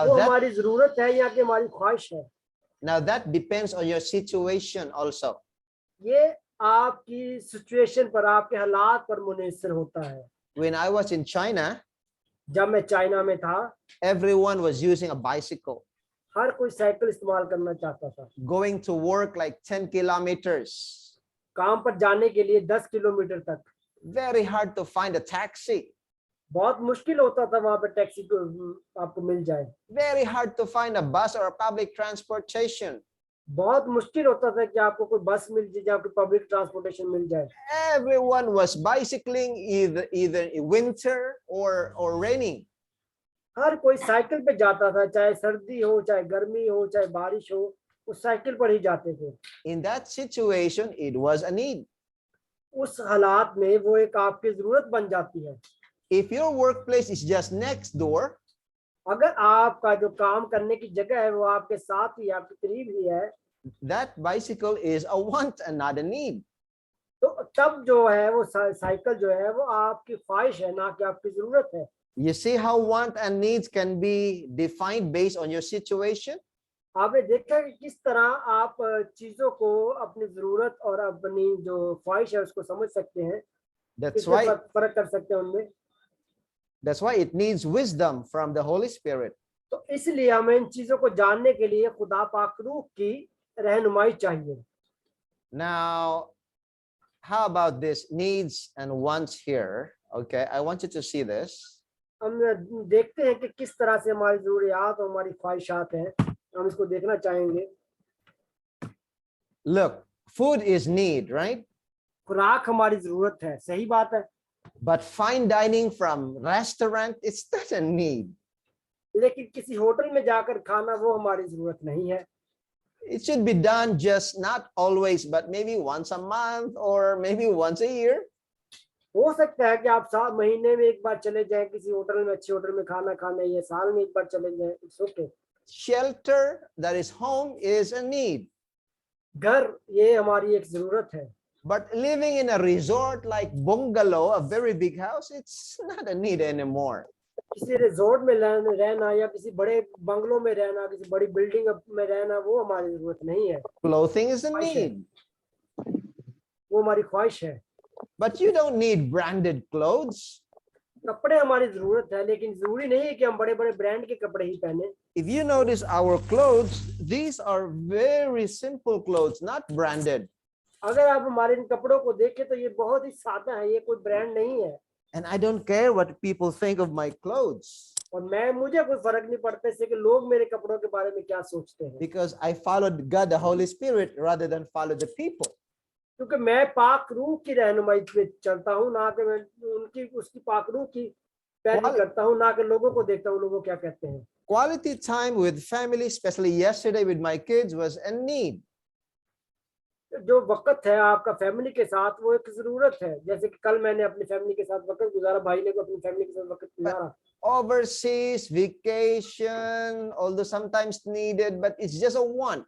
B: वो हमारी जरूरत है या कि हमारी ख्वाहिश है।
A: Now that depends on your situation also.
B: ये आपकी सिचुएशन पर, आपके हालात पर मुनहसर होता है।
A: When I was in China,
B: जब मैं चाइना में था,
A: everyone was using a bicycle.
B: हर कोई साइकिल इस्तेमाल करना चाहता था।
A: Going to work like 10 kilometers.
B: काम पर जाने के लिए 10 किलोमीटर तक।
A: Very hard to find a taxi.
B: बहुत मुश्किल होता था वहां पे टैक्सी को आपको मिल जाए।
A: Very hard to find a bus or a public transportation.
B: बहुत मुश्किल होता था कि आपको कोई बस मिल जाए, आपको पब्लिक ट्रांसपोर्टेशन मिल जाए।
A: Everyone was bicycling either in winter or raining.
B: हर कोई साइकिल पे जाता था, चाहे सर्दी हो, चाहे गर्मी हो, चाहे बारिश हो, उस साइकिल पर ही जाते थे।
A: In that situation, it was a need.
B: उस हालात में वो एक आपकी जरूरत बन जाती है।
A: If your workplace is just next door,
B: अगर आपका जो काम करने की जगह है वो आपके साथ ही, आपके करीब ही है,
A: that bicycle is a want and not a need.
B: तो तब जो है वो साइकिल जो है वो आपकी ख्वाहिश है, ना कि आपकी जरूरत है।
A: You see how want and needs can be defined based on your situation?
B: आपने देखा कि किस तरह आप चीजों को अपनी जरूरत और अपनी जो ख्वाहिश है उसको समझ सकते हैं,
A: That's why
B: फर्क कर सकते हैं उनमें।
A: That's why it needs wisdom from the Holy Spirit.
B: तो इसलिए हमें इन चीजों को जानने के लिए खुदा पाक रूह की रहनुमाई चाहिए।
A: Now, how about this needs and wants here? Okay, I want you to see this.
B: हम देखते हैं कि किस तरह से हमारी जरूरियात और हमारी ख्वाहिशात हैं, हम इसको देखना चाहेंगे।
A: Look, food is need, right?
B: खुराक हमारी जरूरत है, सही बात है।
A: But fine dining from restaurant, it's not a need.
B: लेकिन किसी होटल में जाकर खाना वो हमारी जरूरत नहीं है।
A: It should be done just not always, but maybe once a month or maybe once a year.
B: हो सकता है कि आप 7 महीने में एक बार चले जाएं किसी होटल में, अच्छी होटल में खाना खाने, या साल में एक बार चले जाएं, it's okay.
A: Shelter, that is home, is a need.
B: घर ये हमारी एक जरूरत है।
A: But living in a resort like bungalow, a very big house, it's not a need anymore.
B: किसी रिजॉर्ट में रहना या किसी बड़े बंगलों में रहना, किसी बड़ी बिल्डिंग में रहना, वो हमारी जरूरत नहीं है।
A: Clothing is a need.
B: वो हमारी ख्वाहिश है।
A: But you don't need branded clothes.
B: कपड़े हमारी जरूरत है, लेकिन जरूरी नहीं है कि हम बड़े बड़े ब्रांड के कपड़े ही पहने।
A: If you notice our clothes, these are very simple clothes, not branded.
B: अगर आप हमारे इन कपड़ों को देखें तो ये बहुत ही सादा है, ये कोई ब्रांड नहीं है।
A: And I don't care what people think of my clothes,
B: और मुझे कोई फर्क नहीं पड़ता इससे कि लोग मेरे कपड़ों के बारे में क्या सोचते हैं,
A: because I followed God, the Holy Spirit, rather than follow the people.
B: क्योंकि मैं पाक रूह की रहनुमाई पे चलता हूँ, ना कि मैं उनकी उसकी पाक रूह की पैरवी
A: Quali-
B: करता हूँ, ना कि लोगों को देखता हूँ लोग क्या कहते हैं।
A: Quality time with family, especially yesterday with my kids, was a need.
B: जो वक्त है आपका फैमिली के साथ, वो एक जरूरत है। जैसे कि कल मैंने अपनी फैमिली के साथ वक्त गुजारा, भाई ने को अपनी फैमिली के साथ वक्त गुजारा।
A: Overseas vacation, although sometimes needed, but it's just a want.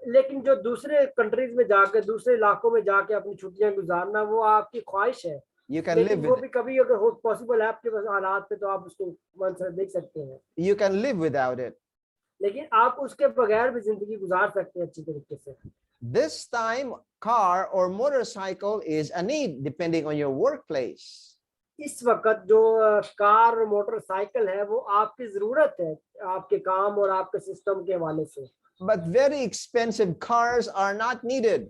B: लेकिन जो दूसरे कंट्रीज में जाके, दूसरे इलाकों में जाके अपनी छुट्टियां गुजारना, वो आपकी ख्वाहिश है।
A: You can live
B: लेकिन वो
A: with
B: भी कभी अगर हो पॉसिबल है आपके पास हालात पे, तो आप उसको मन से देख सकते हैं।
A: you can live without it.
B: लेकिन आप उसके बगैर भी जिंदगी गुजार सकते हैं अच्छी तरीके से।
A: This time, car or motorcycle is a need depending on your workplace.
B: इस वक्त जो कार और मोटरसाइकिल है, वो आपकी जरूरत है आपके काम और आपके सिस्टम के हवाले से।
A: But very expensive cars are not needed.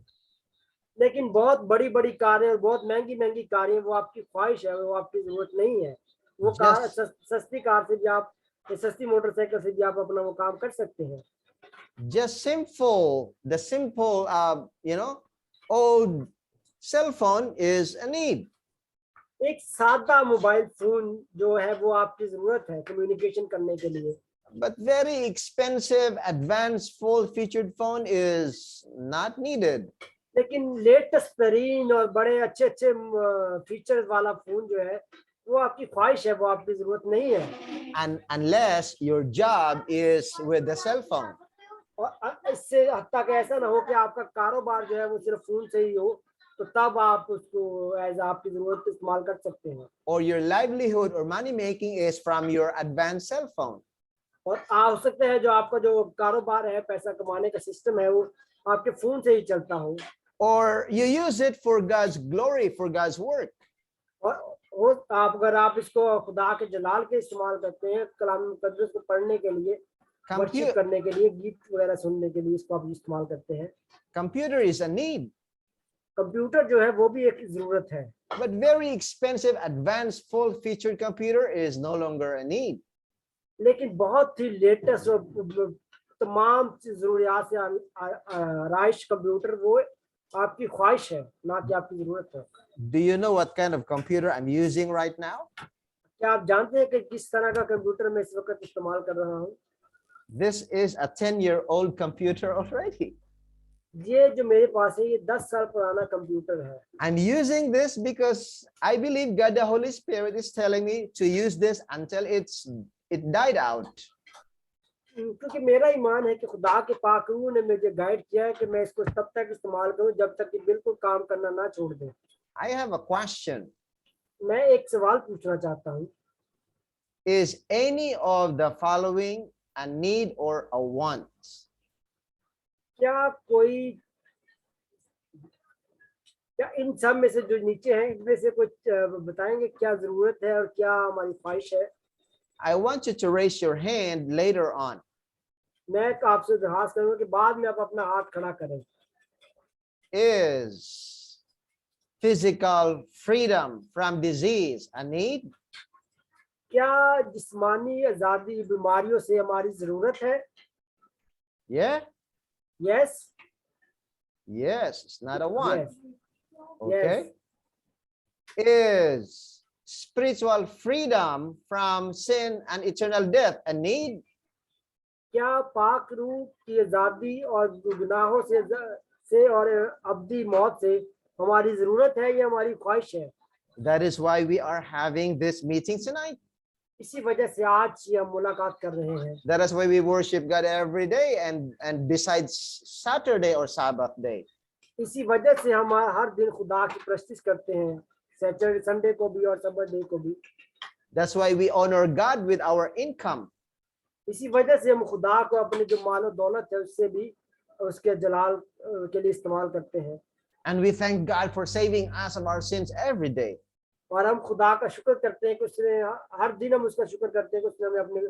B: लेकिन बहुत बड़ी बड़ी कारें और बहुत महंगी महंगी कारें, वो आपकी ख्वाहिश है, वो आपकी जरूरत नहीं है। वो कार सस्ती कार से भी आप, सस्ती मोटरसाइकिल से भी आप अपना वो काम कर सकते हैं।
A: Just the simple, old cell phone is a need.
B: एक सादा मोबाइल फोन जो है, वो आपकी जरूरत है कम्युनिकेशन करने के लिए।
A: But very expensive, advanced, full-featured phone is not needed.
B: लेकिन लेटेस्ट तरीन और बड़े अच्छे अच्छे फीचर्स वाला फोन जो है, वो आपकी ख्वाहिश है, वो आपकी जरूरत नहीं है।
A: And unless your job is with the cell phone.
B: और इससे हद तक ऐसा ना हो कि आपका कारोबार जो है वो सिर्फ फोन से ही हो, तो तब आप उसको एज आपकी जरूरत इस्तेमाल कर सकते हैं।
A: Or your livelihood or money making is from your advanced cell phone.
B: और हो सकता है जो आपका जो कारोबार है, पैसा कमाने का सिस्टम है, वो आपके फोन से ही चलता हो।
A: Or you use it for God's glory, for God's work.
B: और अगर आप इसको खुदा के जलाल के इस्तेमाल करते हैं, कलाम मुकद्दस को पढ़ने के लिए, वर्शिप करने के लिए, गीत वगैरह सुनने के लिए इसको आप इस्तेमाल करते हैं।
A: Computer is a need.
B: Computer जो है वो भी एक जरूरत है।
A: But very expensive, advanced, full-featured computer is no longer a need.
B: लेकिन बहुत ही लेटेस्ट और तमाम जरूरियात से आराइश कंप्यूटर वो आपकी ख्वाहिश है, ना कि आपकी जरूरत है।
A: Do you know what kind of computer I'm using right now?
B: क्या आप जानते हैं कि किस तरह का कंप्यूटर मैं इस वक्त इस्तेमाल कर रहा हूँ?
A: This is a 10-year-old computer already.
B: ये जो मेरे पास है, ये 10 साल पुराना कंप्यूटर है।
A: I'm using this because I believe God the Holy Spirit is telling me to use this until it died out.
B: क्योंकि मेरा ईमान है कि खुदा के पाक रूह ने मुझे गाइड किया है कि मैं इसको तब तक इस्तेमाल करूं जब तक कि बिल्कुल काम करना ना छोड़ दे।
A: I have a question.
B: मैं एक सवाल पूछना चाहता हूं।
A: Is any of the following a need or a want?
B: क्या इन सब में से जो नीचे हैं, इनमें से कुछ बताएंगे क्या जरूरत है और क्या हमारी ख्वाहिश है?
A: I want you to raise your hand later on.
B: मैं आपसे दरखास्त करूंगा कि बाद में आप अपना हाथ खड़ा करें।
A: Is physical freedom from disease a need?
B: क्या जिस्मानी आजादी बीमारियों से हमारी जरूरत है?
A: Yeah?
B: Yes.
A: Yes, it's not a want.
B: Yes.
A: Okay. Is spiritual freedom from sin and eternal death a need?
B: क्या पाक रूह की आजादी और गुनाहों से और अब्दी मौत से हमारी जरूरत है या हमारी ख्वाहिश है?
A: That is why we are having this meeting tonight.
B: इसी वजह से आज ये हम मुलाकात कर रहे हैं।
A: That is why we worship God every day and besides Saturday or Sabbath day.
B: इसी वजह से हम हर दिन खुदा की प्रस्तुति करते हैं, सैटरडे संडे को भी और सब्बात डे को भी।
A: That's why we honor God with our income.
B: इसी वजह से हम खुदा को अपने जो माल और दौलत है उससे भी उसके जलाल के लिए इस्तेमाल करते हैं।
A: And we thank God for saving us of our sins every day.
B: और हम खुदा का शुक्र करते हैं कि उसने हर दिन हम उसका शुक्र करते हैं कि उसने हमें अपने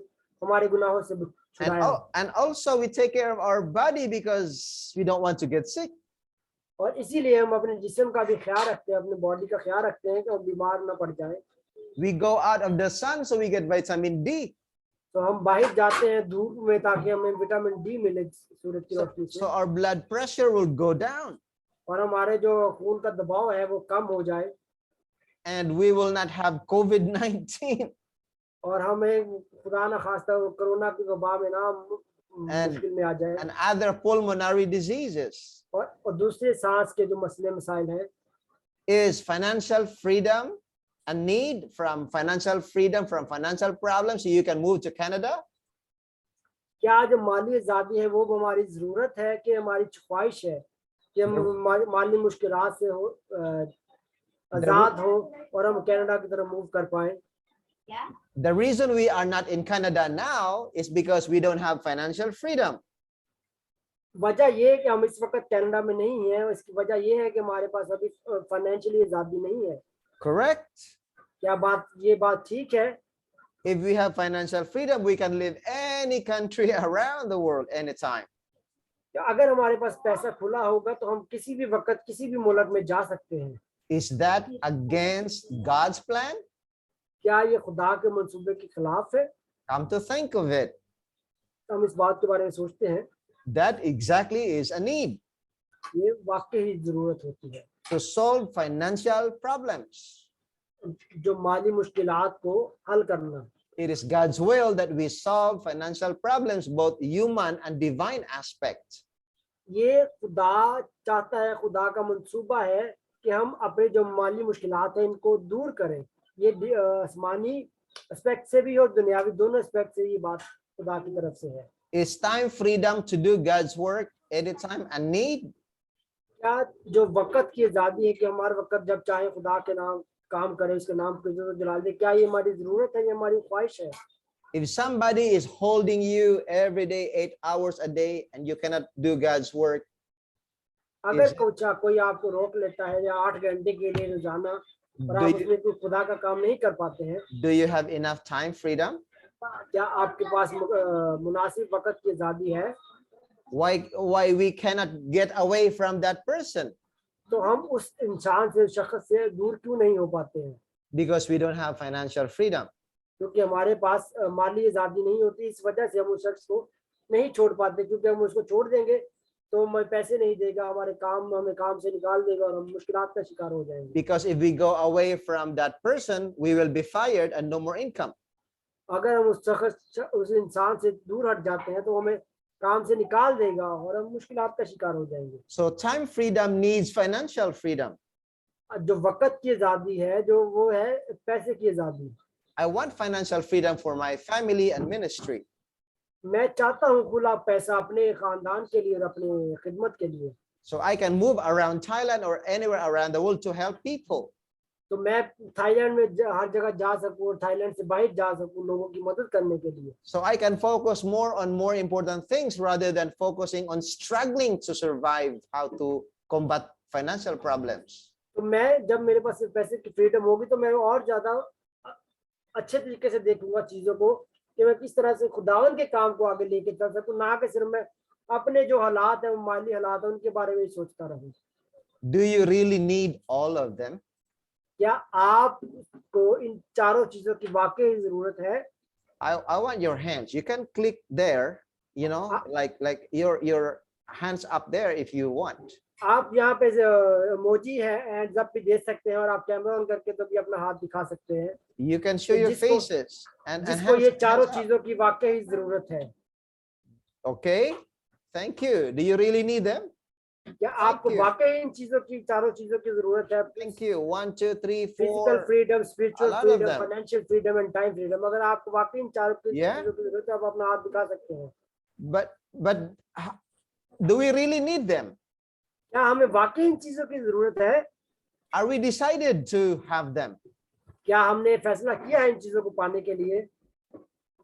B: हमारे गुनाहों से छुड़ाया।
A: And also we take care of our body because we don't want to get sick.
B: और इसीलिए हम अपने जिस्म का भी ख्याल रखते हैं, अपने बॉडी का ख्याल रखते हैं कि हम बीमार ना पड़ जाएं।
A: We go out of the sun so we get vitamin D.
B: तो हम बाहर जाते हैं धूप में ताकि हमें विटामिन डी मिले सूरज की रोशनी से।
A: So our blood pressure will go down.
B: और हमारे जो खून का दबाव है वो कम हो जाए,
A: and we will not have COVID-19
B: और हमें खुदा ना खास्ता वो कोरोना की वबा में ना मुश्किल में आ जाए,
A: and other pulmonary diseases.
B: और दूसरे सांस के जो मसले मसाइल हैं.
A: Is financial freedom a need? From financial freedom from financial problems so you can move to Canada?
B: क्या जो माली आज़ादी है वो हमारी जरूरत है कि हमारी ख्वाहिश है कि हम माली मुश्किलात से हो आजाद हो और हम कनाडा की तरफ मूव कर पाए?
A: The reason we are not in Canada now is because we don't have financial freedom.
B: वजह ये है कि हम इस वक्त कनाडा में नहीं हैं, इसकी वजह ये है कि हमारे पास अभी फाइनेंशियली आज़ादी नहीं है.
A: Correct?
B: क्या ये बात ठीक है?
A: If we have financial freedom, we can live any country around the world anytime.
B: अगर हमारे पास पैसा खुला होगा तो हम किसी भी वक्त किसी भी मुल्क में जा सकते हैं.
A: Is that against God's plan?
B: क्या ये खुदा के मंसूबे के खिलाफ है?
A: Come to think of it,
B: हम इस बात के बारे में सोचते हैं,
A: that exactly is a need
B: ये वाकई ही जरूरत होती है
A: to solve financial problems.
B: जो माली मुश्किलात को हल करना.
A: It is God's will that we solve financial problems, both human and divine aspect.
B: ये खुदा चाहता है, खुदा का मंसूबा है कि हम अपने जो माली मुश्किलात हैं इनको दूर करें. ये आसमानी एस्पेक्ट से भी और दुनियावी दोनों एस्पेक्ट से ये बात खुदा की तरफ से है.
A: Is time freedom to do God's work anytime a need?
B: क्या जो वक्त की आज़ादी है कि हमारे वक्त जब चाहे खुदा के नाम काम करें, इसके नाम को इज्जत जलाल दे, क्या ये हमारी जरूरत है, ये हमारी ख्वाहिश है?
A: If somebody is holding you every day 8 hours a day and you cannot do God's work,
B: अगर कोई आपको रोक लेता है या 8 घंटे के लिए रोजाना और आप उसमें कोई खुदा का काम नहीं कर पाते हैं,
A: do you have enough time freedom?
B: क्या आपके पास मुनासिब वक्त की आज़ादी है?
A: Why we cannot get away from that person?
B: तो हम उस इंसान से, शख्स से दूर क्यों नहीं हो पाते हैं?
A: Because we don't have financial freedom.
B: क्योंकि हमारे पास माली आज़ादी नहीं होती. इस वजह से हम उस शख्स को नहीं छोड़ पाते, क्योंकि हम उसको छोड़ देंगे तो हमें पैसे नहीं देगा, हमें काम से निकाल देगा और हम मुश्किलात का शिकार हो जाएंगे.
A: Because if we go away from that person, we will be fired and no more income.
B: अगर हम उस इंसान से दूर हट जाते हैं तो हमें काम से निकाल देगा और हम मुश्किलात का शिकार हो जाएंगे.
A: So time freedom needs financial freedom.
B: जो वक्त की आज़ादी है जो वो है पैसे की आज़ादी.
A: I want financial freedom for my family and ministry.
B: मैं चाहता हूँ खुला पैसा अपने खानदान के लिए और अपने खिदमत के लिए.
A: So I can move around Thailand or anywhere around the world to help people.
B: तो मैं थाईलैंड में हर जगह जा सकूं और थाईलैंड से बाहर जा सकूं लोगों की मदद करने के लिए.
A: So I can focus more on more important things rather than focusing on struggling to survive, how to combat financial problems.
B: तो मैं जब मेरे पास पैसे की फ्रीडम होगी तो मैं और ज्यादा अच्छे तरीके से देखूंगा चीजों को कि मैं किस तरह से खुदावन के काम को आगे लेके चल सकूं, ना कि सिर्फ मैं अपने जो हालात है, माली हालात है, उनके बारे में सोचता रहूं.
A: Do you really need all of them?
B: क्या आपको इन चारों चीजों की वाकई जरूरत है?
A: I want your hands. You can click there, you know, like your hands up there if you want.
B: आप यहाँ पे इमोजी है एंड जब भी दे सकते हैं और आप कैमरा ऑन करके तो भी अपना हाथ दिखा सकते हैं.
A: You can show your faces and
B: जिसको ये चारों चीजों की वाकई जरूरत है.
A: Okay, thank you. Do you really need them?
B: क्या आपको वाकई इन चीजों की, चारों चीजों की जरूरत है?
A: Thank you. 1, 2, 3, 4.
B: Physical freedom, spiritual
A: A lot of
B: freedom,
A: them.
B: Financial freedom and time freedom. अगर आपको वाकई इन चारों
A: Yeah.
B: चीजों की जरूरत है आप अपना हाथ दिखा सकते हैं.
A: But do we really need them?
B: क्या हमें वाकई इन चीजों की जरूरत है?
A: Are we decided to have them?
B: क्या हमने फैसला किया है इन चीजों को पाने के लिए?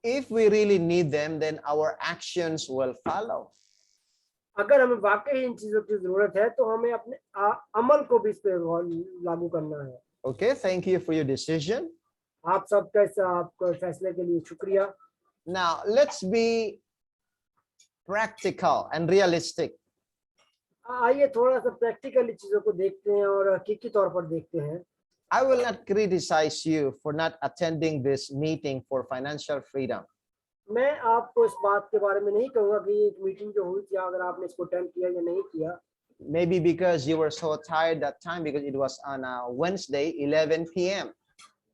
A: If we really need them, then our actions will follow.
B: अगर हमें वाकई इन चीजों की जरूरत है तो हमें अपने अमल को भी इस पे लागू करना है.
A: Okay, thank you for your decision.
B: आप सबका इस आपको फैसले के लिए शुक्रिया.
A: Now, let's be practical and realistic.
B: आइए थोड़ा सा प्रैक्टिकली चीजों को देखते हैं और हकीकी तौर पर देखते हैं.
A: I will not criticize you for not attending this meeting for financial freedom.
B: मैं आपको इस बात के बारे में नहीं कहूंगा कि एक मीटिंग जो हुई थी अगर आपने इसको अटेंड किया या नहीं किया.
A: Maybe because you were so tired that time because it was on a Wednesday, 11 p.m.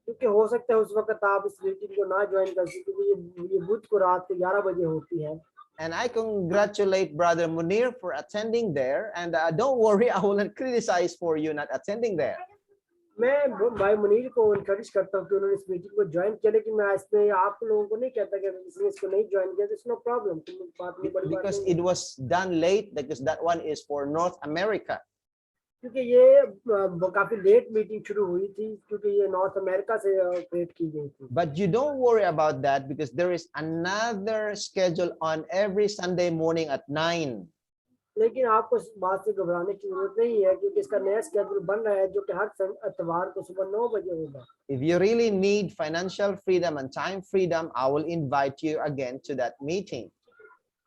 B: क्योंकि हो सकता है उस वक्त आप इस मीटिंग को ना ज्वाइन कर सकें क्योंकि ये बुध को रात को 11 बजे होती है।
A: And I congratulate Brother Munir for attending there. And don't worry, I will not criticize for you not attending there.
B: मैं भाई मुनीर को इनकरेज करता हूँ कि उन्होंने इस मीटिंग को ज्वाइन किया, लेकिन मैं इसमें आप लोगों को नहीं कहता कि इसने इसको नहीं ज्वाइन किया तो इट्स नो प्रॉब्लम, बात नहीं, बड़ी बात
A: Because
B: नहीं
A: it
B: है।
A: was done late, because that one is for North America.
B: क्योंकि ये काफी लेट मीटिंग शुरू हुई थी क्योंकि ये नॉर्थ अमेरिका से ऑपरेट की गई थी।
A: But you don't worry about that because there is another schedule on every Sunday morning at 9.
B: लेकिन आपको इस बात से घबराने की जरूरत नहीं है क्योंकि इसका नया स्केड्यूल बन रहा है जो कि हर इतवार को सुबह 9 बजे होगा।
A: If you really need financial freedom and time freedom, I will invite you again to that meeting.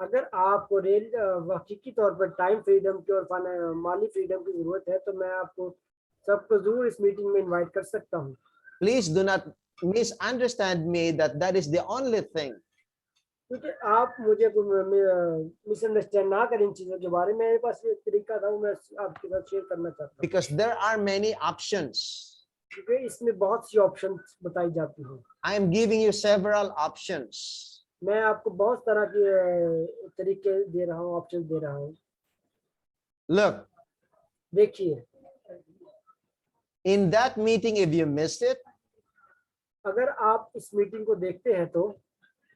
B: अगर आपको हकीकी तौर पर टाइम फ्रीडम की और माली फ्रीडम की जरूरत है तो मैं आपको सबको जरूर इस मीटिंग में इनवाइट कर सकता हूँ।
A: Please do not misunderstand me that is the only thing.
B: क्योंकि आप मुझे मिसअंडरस्टैंड ना करें इन चीजों के बारे में, मेरे पास एक तरीका था वो मैं आपके साथ शेयर करना चाहता हूँ।
A: Because there are many options.
B: क्योंकि इसमें बहुत सी ऑप्शंस बताई जाती हैं।
A: I am giving you several options.
B: मैं आपको बहुत तरह के तरीके दे रहा हूँ, ऑप्शन दे रहा हूँ।
A: Look,
B: देखिए,
A: in that meeting, if you missed it,
B: अगर आप इस मीटिंग को देखते हैं तो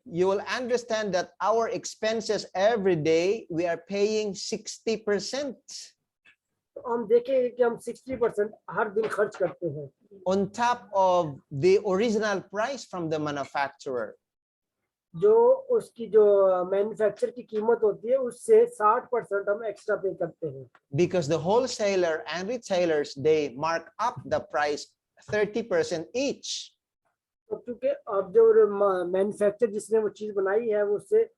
A: you will understand that our expenses every day, we are paying 60%
B: तो हम देखेंगे कि हम 60% हर दिन खर्च करते हैं
A: on top of the original price from the manufacturer.
B: जो उसकी जो मैन्युफैक्चर की कीमत होती है उससे 60% हम एक्स्ट्रा पे करते हैं।
A: Because the wholesaler and retailers, they mark up the price 30% each.
B: तो क्योंकि अब जो मैन्युफैक्चर जिसने वो चीज बनाई है वो उससे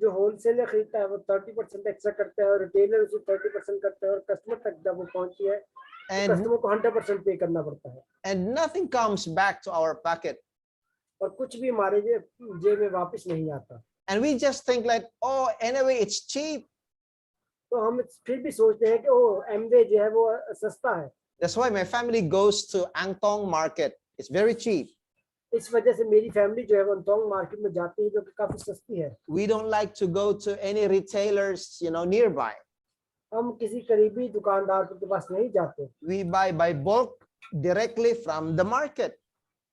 B: जो होलसेलर खरीदता है वो 30% एक्स्ट्रा करता है और रिटेलर उसे 30% करता है और कस्टमर तक जब वो पहुंचती है तो कस्टमर को 100% पे करना पड़ता है
A: And nothing comes back to our pocket.
B: और कुछ भी हमारे जेब में वापस नहीं आता।
A: And we just think like, oh, anyway, it's cheap.
B: तो हम फिर भी सोचते हैं कि ओ एमवे जो है वो सस्ता है।
A: That's why my family goes to Angtong market. It's very cheap.
B: इस वजह से मेरी फैमिली जो है वो अंतोंग मार्केट में जाती है जो कि काफी सस्ती है।
A: We don't like to go to any retailers, nearby.
B: हम किसी करीबी दुकानदार के पास नहीं जाते।
A: We buy by bulk directly from the market.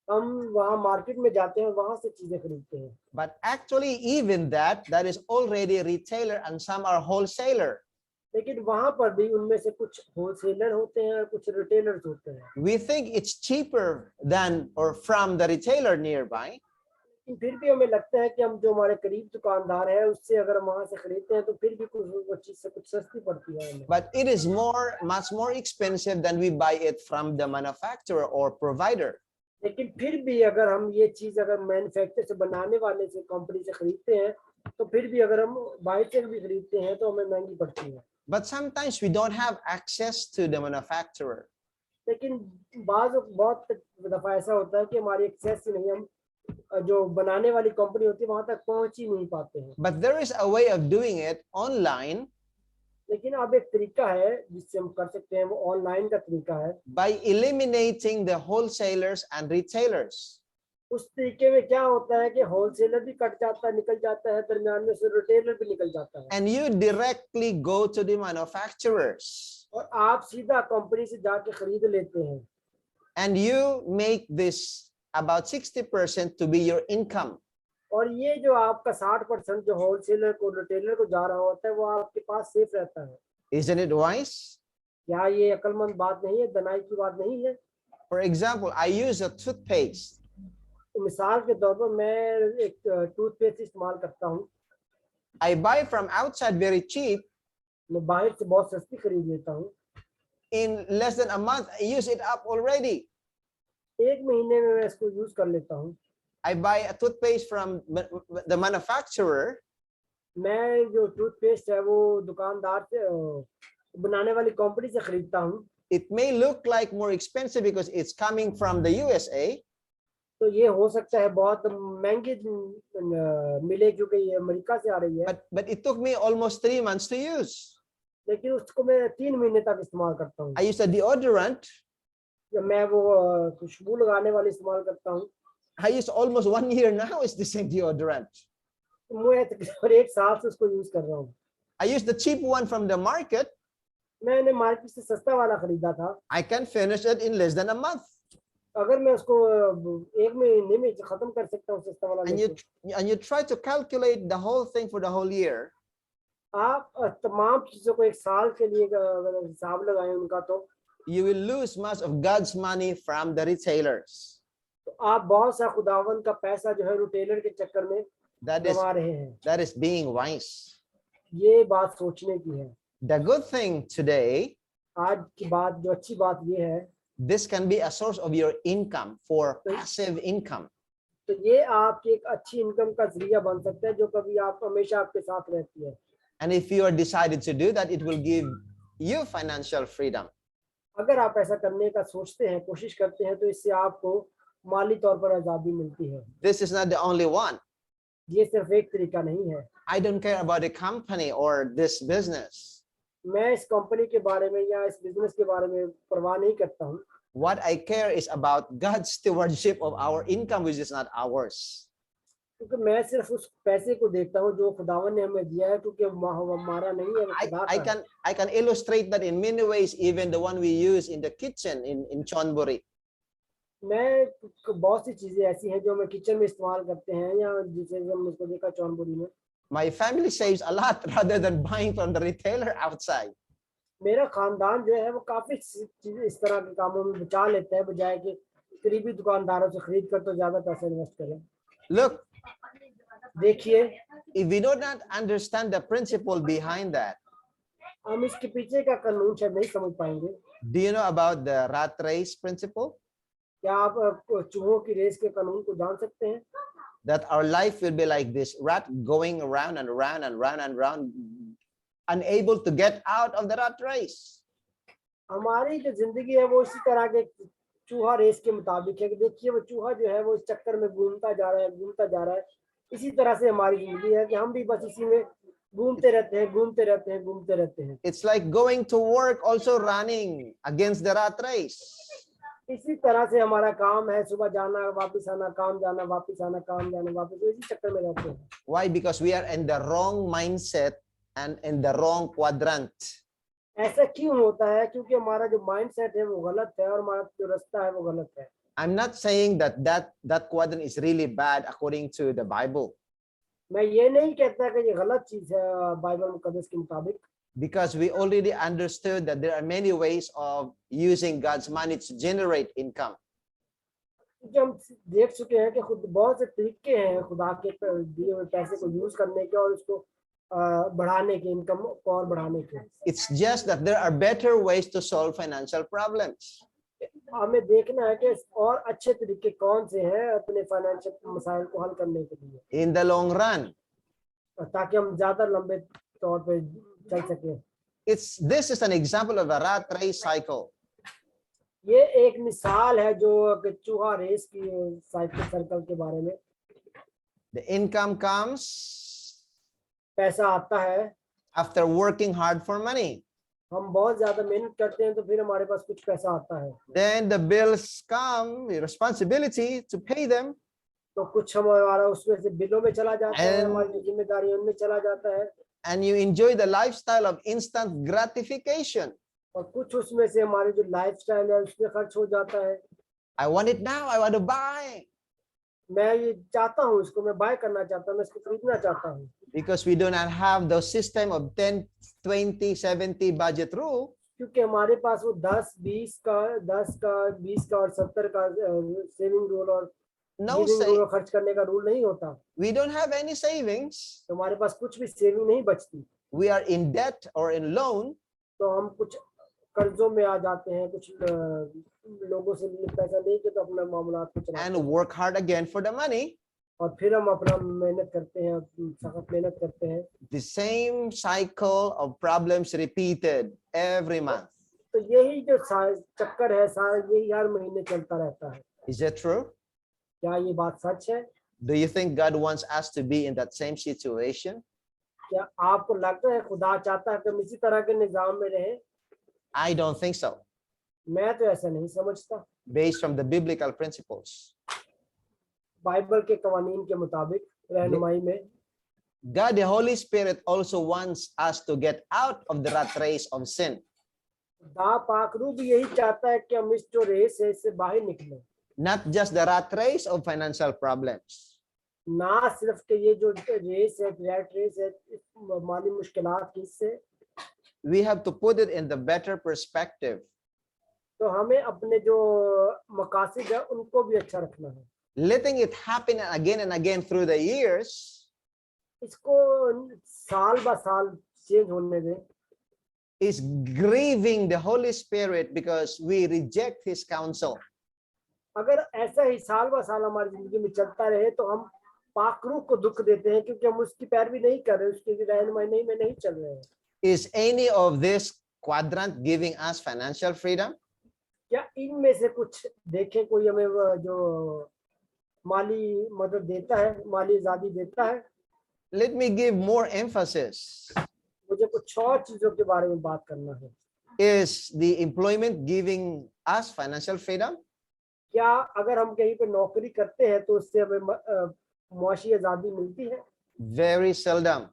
B: हम वहाँ मार्केट में जाते हैं, वहाँ से चीजें खरीदते हैं।
A: But actually, even that is already a retailer and some are wholesaler.
B: लेकिन वहाँ पर भी उनमें से कुछ होलसेलर होते हैं और कुछ रिटेलर्स होते हैं।
A: We think it's cheaper than or from the retailer nearby.
B: लेकिन फिर भी हमें लगता है कि हम जो हमारे करीब दुकानदार है उससे अगर हम वहाँ से खरीदते हैं तो फिर भी कुछ वो चीज से कुछ सस्ती पड़ती है हमें।
A: But it is much more expensive than we buy it from the manufacturer or provider.
B: लेकिन फिर भी अगर हम ये चीज अगर मैन्युफैक्चर से बनाने वाले से कंपनी से खरीदते हैं तो फिर भी अगर हम बाहर से भी खरीदते हैं तो हमें महंगी पड़ती है।
A: But sometimes we don't have access to the manufacturer.
B: लेकिन बहुत दफा ऐसा होता है कि हमारी एक्सेस ही नहीं, हम जो बनाने वाली कंपनी होती है वहां तक पहुंच ही नहीं पाते हैं।
A: But there is a way of doing it online.
B: लेकिन अब एक तरीका है जिससे हम कर सकते हैं, वो ऑनलाइन का तरीका है।
A: By eliminating the wholesalers and retailers.
B: उस तरीके में क्या होता है कि होलसेलर भी कट जाता है, निकल जाता है, दरमियान में से रिटेलर भी निकल जाता है।
A: And you directly go to the manufacturers.
B: और आप सीधा कंपनी से जाके खरीद लेते हैं।
A: And you make this about 60% to be your income.
B: और ये जो आपका 60% जो होलसेलर को रिटेलर को जा रहा होता है वो आपके पास सेफ रहता है।
A: Isn't it wise?
B: क्या ये अक्लमंद बात नहीं है, दनाई की बात नहीं है?
A: For example, I use a toothpaste.
B: मिसाल के तौर पर मैं एक टूथपेस्ट इस्तेमाल करता हूँ।
A: I buy from outside very cheap.
B: मैं बाहर से बहुत सस्ती खरीद लेता हूँ।
A: In less than a month, I use it up already.
B: एक महीने में मैं इसको यूज कर लेता हूँ।
A: I buy a toothpaste from the manufacturer.
B: मैं जो टूथपेस्ट है वो दुकानदार से बनाने वाली कंपनी से खरीदता हूँ।
A: It may look like more expensive because it's coming from the USA.
B: तो ये हो सकता है बहुत महंगी मिले क्योंकि ये अमेरिका से आ रही है।
A: But it took me almost 3 months to use.
B: लेकिन उसको मैं 3 महीने तक इस्तेमाल करता हूँ।
A: I use a deodorant.
B: जब मैं वो खुशबू लगाने वाली इस्तेमाल करता हूँ,
A: I use almost 1 year now. It's the same deodorant.
B: तो मैं तकरीबन 1 साल से उसको यूज कर रहा हूँ।
A: I use the cheap one from the market.
B: मैंने मार्केट से सस्ता वाला खरीदा था।
A: I can finish it in less than a month.
B: अगर मैं उसको 1 महीने में खत्म कर सकता हूँ सस्ता वाला
A: And
B: लेके।
A: you try to calculate the whole thing for the whole year.
B: आप तमाम चीजों को 1 साल के लिए अगर हिसाब लगाएं उनका, तो
A: You will lose much of God's money from the retailers.
B: आप बहुत सा खुदावन का पैसा जो है रिटेलर के चक्कर में गवा रहे हैं।
A: That is being wise.
B: ये बात सोचने की है।
A: The good thing today,
B: आज की बात, जो अच्छी बात ये है,
A: this can be a source of your income for passive income.
B: तो ये आपकी एक अच्छी इनकम का जरिया बन सकता है जो कभी आप हमेशा आपके साथ रहती है।
A: And if you are decided to do that, it will give you financial freedom.
B: अगर आप ऐसा करने का सोचते हैं, कोशिश करते हैं, तो इससे आपको माली तौर पर आजादी मिलती है।
A: This is not the only one.
B: ये सिर्फ एक तरीका नहीं है।
A: I don't care about the company or this business.
B: मैं इस कंपनी के बारे में या इस बिजनेस के बारे में परवाह नहीं करता हूँ।
A: What I care is about God's stewardship of our income, which is not ours.
B: क्योंकि मैं सिर्फ उस पैसे को देखता हूँ जो खुदावन ने हमें दिया है, क्योंकि हमारा नहीं है, वो खुदा का है।
A: I can illustrate that in many ways, even the one we use in the kitchen in Chonburi.
B: मैं बहुत सी चीजें ऐसी हैं जो मैं किचन में इस्तेमाल करते हैं, या जिसे हम उसको देखा चौनपुरी में।
A: My family saves a lot rather than buying from the retailer outside.
B: मेरा खानदान जो है वो काफी चीजें इस तरह के कामों में बचा लेता है, बजाय कि करीबी दुकानदारों से खरीद कर तो ज्यादा पैसे इन्वेस्ट करें।
A: Look,
B: देखिए,
A: if we do not understand the principle behind that,
B: हम इसके पीछे का कानून शायद नहीं समझ पाएंगे।
A: do you know about the rat race principle?
B: क्या आप चूहों की रेस के कानून को जान सकते हैं?
A: That our life will be like this rat going around and around and round and round, unable to get out of the rat race.
B: हमारी जो जिंदगी है वो इसी तरह के चूहा रेस के मुताबिक है कि देखिए वो चूहा जो है वो इस चक्कर में घूमता जा रहा है, घूमता जा रहा है। इसी तरह से हमारी जिंदगी है कि हम भी बस इसी में घूमते रहते हैं, घूमते रहते हैं, घूमते रहते हैं।
A: It's like going to work, also running against the rat race.
B: इसी तरह से हमारा काम है, सुबह जाना, वापस आना, काम जाना, वापस आना, काम जाना, वापस, इसी चक्कर में रहते हैं।
A: Why? Because we are in the wrong mindset and in the wrong quadrant.
B: ऐसा क्यों होता है? क्योंकि हमारा जो माइंडसेट है वो गलत है और हमारा जो रास्ता है वो गलत है।
A: I'm not saying that quadrant is really bad according to the Bible.
B: मैं ये नहीं कहता कि ये गलत चीज है बाइबल मुकद्दस के मुताबिक,
A: Because we already understood that there are many ways of using God's money to generate income.
B: क्योंकि हम देख चुके हैं कि खुद बहुत से तरीके हैं खुदा के दिए हुए पैसे को यूज करने के और उसको बढ़ाने के, इनकम को और बढ़ाने के।
A: It's just that there are better ways to solve financial problems.
B: हमें देखना है कि और अच्छे तरीके कौन से हैं अपने फाइनेंशियल मसाइल को हल करने के लिए,
A: In the long run,
B: ताकि हम ज्यादा लंबे तौर पे चल सके।
A: this is an example of a rat race cycle.
B: ये एक मिसाल है जो चूहा रेस की साइकिल सर्कल के बारे में।
A: The income comes
B: पैसा आता है,
A: after working hard for money.
B: हम बहुत ज्यादा मेहनत करते हैं तो फिर हमारे पास कुछ पैसा आता है।
A: Then the bills come, the responsibility to pay them.
B: तो कुछ हमारा उसमें से बिलों में चला जाता है,
A: And-
B: हमारी जिम्मेदारी उनमें चला जाता है,
A: And you enjoy the lifestyle of instant gratification.
B: और कुछ उसमें से हमारी जो लाइफस्टाइल है उसमें खर्च हो जाता है।
A: I want it now, I want to buy.
B: मैं ये चाहता हूँ, इसको मैं बाय करना चाहता हूँ, मैं इसको खरीदना चाहता हूँ।
A: Because we do not have the system of 10, 20, 70 budget rule.
B: क्योंकि हमारे पास वो 10, 20 का, 10 का, 20 का और 70 का सेविंग रूल और
A: No
B: गिविंग रूल
A: say,
B: और खर्च करने का रूल नहीं होता।
A: we don't have any savings.
B: तो हमारे पास कुछ भी सेविंग नहीं बचती,
A: We are in debt or in loan.
B: तो हम कुछ कर्जों में आ जाते हैं, कुछ लोगों से पैसा लेके तो अपना मामलात को चलाते
A: And
B: हैं,
A: work hard again for the money.
B: और फिर हम अपना मेहनत करते हैं, सख्त मेहनत करते हैं।
A: The same cycle of problems repeated every month.
B: तो यही जो चक्कर है सारा, यही हर महीने चलता रहता है।
A: Is that true?
B: क्या ये बात सच है?
A: Do you think God wants us to be in that same situation?
B: क्या आपको लगता है खुदा चाहता है कि हम इसी तरह के निजाम में रहें?
A: I don't think so,
B: मैं तो ऐसा नहीं समझता।
A: based from the biblical principles.
B: Bible के कवानीन के मुताबिक रहनुमाई में
A: God, the Holy Spirit, also wants us to get out of the rat race of sin.
B: खुदा पाक रूह भी यही चाहता है कि हम इस जो रेस है इससे बाहर निकलें।
A: Not just the rat race of financial problems,
B: ना सिर्फ कि ये जो रेस है, रैट रेस है, इस माली मुश्किलात की, इससे
A: we have to put it in the better perspective.
B: तो हमें अपने जो मकासद है उनको भी अच्छा रखना है।
A: Letting it happen again and again through the years
B: इसको साल ब साल चेंज होने दें,
A: is grieving the Holy Spirit because we reject his counsel.
B: अगर ऐसा ही साल ब साल हमारी जिंदगी में चलता रहे तो हम पाक रूह को दुख देते हैं, क्योंकि हम उसकी पैरवी नहीं कर रहे, उसकी रहनुमाई में नहीं चल रहे हैं।
A: Is any of this quadrant giving us financial freedom?
B: क्या इनमें से कुछ देखें कोई हमें जो माली मदद देता है, माली आजादी देता है?
A: Let me give more emphasis.
B: मुझे कुछ और चीजों के बारे में बात करना है।
A: Is the employment giving us financial freedom?
B: क्या अगर हम कहीं पे नौकरी करते हैं तो उससे हमें मुआशी आजादी मिलती है?
A: Very seldom.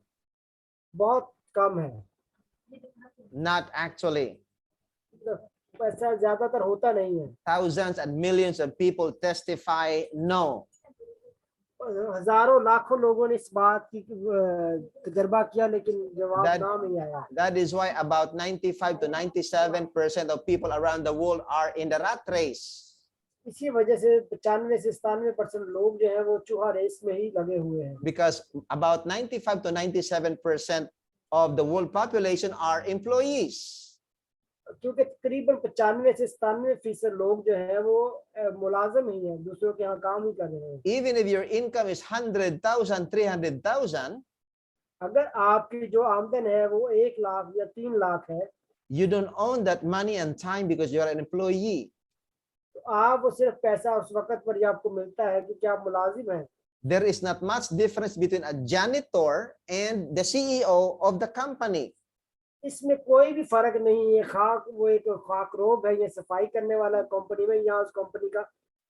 B: बहुत कम है।
A: Not actually.
B: ऐसा ज्यादातर होता नहीं है।
A: Thousands and millions of people testify no.
B: हजारों लाखों लोगों ने इस बात की तजर्बा किया, लेकिन जवाब
A: That-
B: ना नहीं आया।
A: That is why about 95 to 97% of people around the world are in the rat race.
B: इसी वजह से 95 से 97% लोग जो है वो चूहा रेस में ही लगे हुए हैं।
A: Because about 95 to 97% of the world population are employees.
B: क्योंकि तकरीबन 95 से 97% लोग जो है वो मुलाजिम ही हैं, दूसरों के यहाँ काम ही कर रहे हैं।
A: Even if your income is 100,000, 300,000,
B: अगर आपकी जो आमदन है वो 1 लाख या 3 लाख है,
A: you don't own that money and time because you are an employee.
B: तो आप वो सिर्फ पैसा उस वक्त पर ही आपको मिलता है क्योंकि आप मुलाजिम हैं।
A: There is not much difference between a janitor and the CEO of the company.
B: इसमें कोई भी फर्क नहीं है। वो एक खाकरोब है, ये सफाई करने वाला कंपनी में, या उस कंपनी का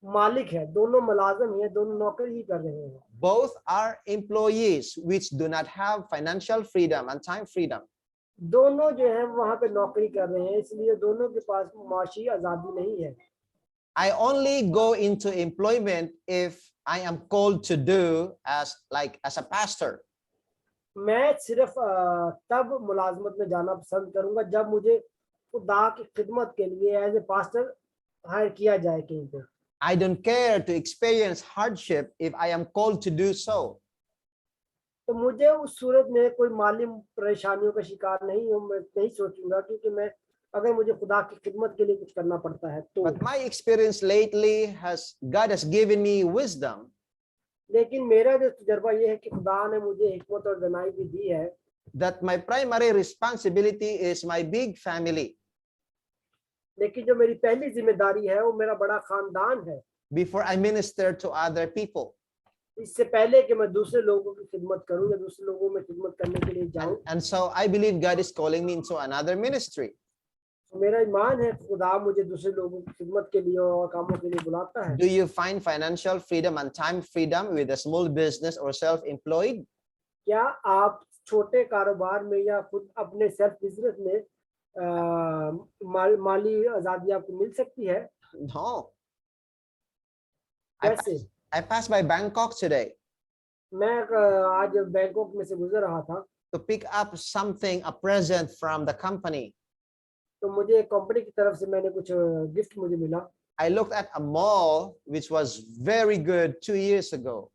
B: मालिक है, दोनों मुलाजिम हैं, दोनों नौकरी ही कर रहे हैं।
A: Both are employees which do not have financial freedom and time freedom.
B: दोनों जो है वहां पे नौकरी कर रहे हैं, इसलिए दोनों के पास माशी आजादी नहीं है।
A: I only go into employment if I am called to do as a pastor.
B: मैं सिर्फ तब मुलाजमत में जाना पसंद करूंगा जब मुझे खुदा की खिदमत के लिए एज ए पास्टर हायर किया जाए कहीं पे।
A: I don't care to experience hardship if I am called to do so.
B: तो मुझे उस सूरत में कोई माली परेशानियों का शिकार नहीं हूँ, मैं नहीं सोचूंगा, क्योंकि मैं अगर मुझे खुदा की खिदमत के लिए कुछ करना पड़ता है तो।
A: But my experience lately God has given me wisdom.
B: लेकिन मेरा जो तजर्बा ये है कि खुदा ने मुझे हिकमत और दानाई भी दी है
A: That my primary responsibility is my big family.
B: लेकिन जो मेरी पहली जिम्मेदारी है वो मेरा बड़ा खानदान है,
A: Before I minister to other people.
B: इससे पहले कि मैं दूसरे लोगों की खिदमत करूं या दूसरे लोगों में खिदमत करने के लिए जाऊं।
A: And so I believe God is calling me into another ministry.
B: तो मेरा ईमान है कि खुदा मुझे दूसरे लोगों की खिदमत के लिए और कामों के लिए बुलाता है।
A: Do you find financial freedom and time freedom with a small business or self-employed?
B: क्या आप छोटे कारोबार में या खुद अपने सेल्फ बिजनेस में माली आजादी आपको मिल सकती है?
A: No.
B: कैसे?
A: I passed by Bangkok today
B: मैं आज बैंकॉक में से गुजर रहा था
A: to pick up something, a present from the company.
B: तो मुझे कंपनी की तरफ से मैंने कुछ गिफ्ट मुझे मिला।
A: I looked at a mall which was very good 2 years ago.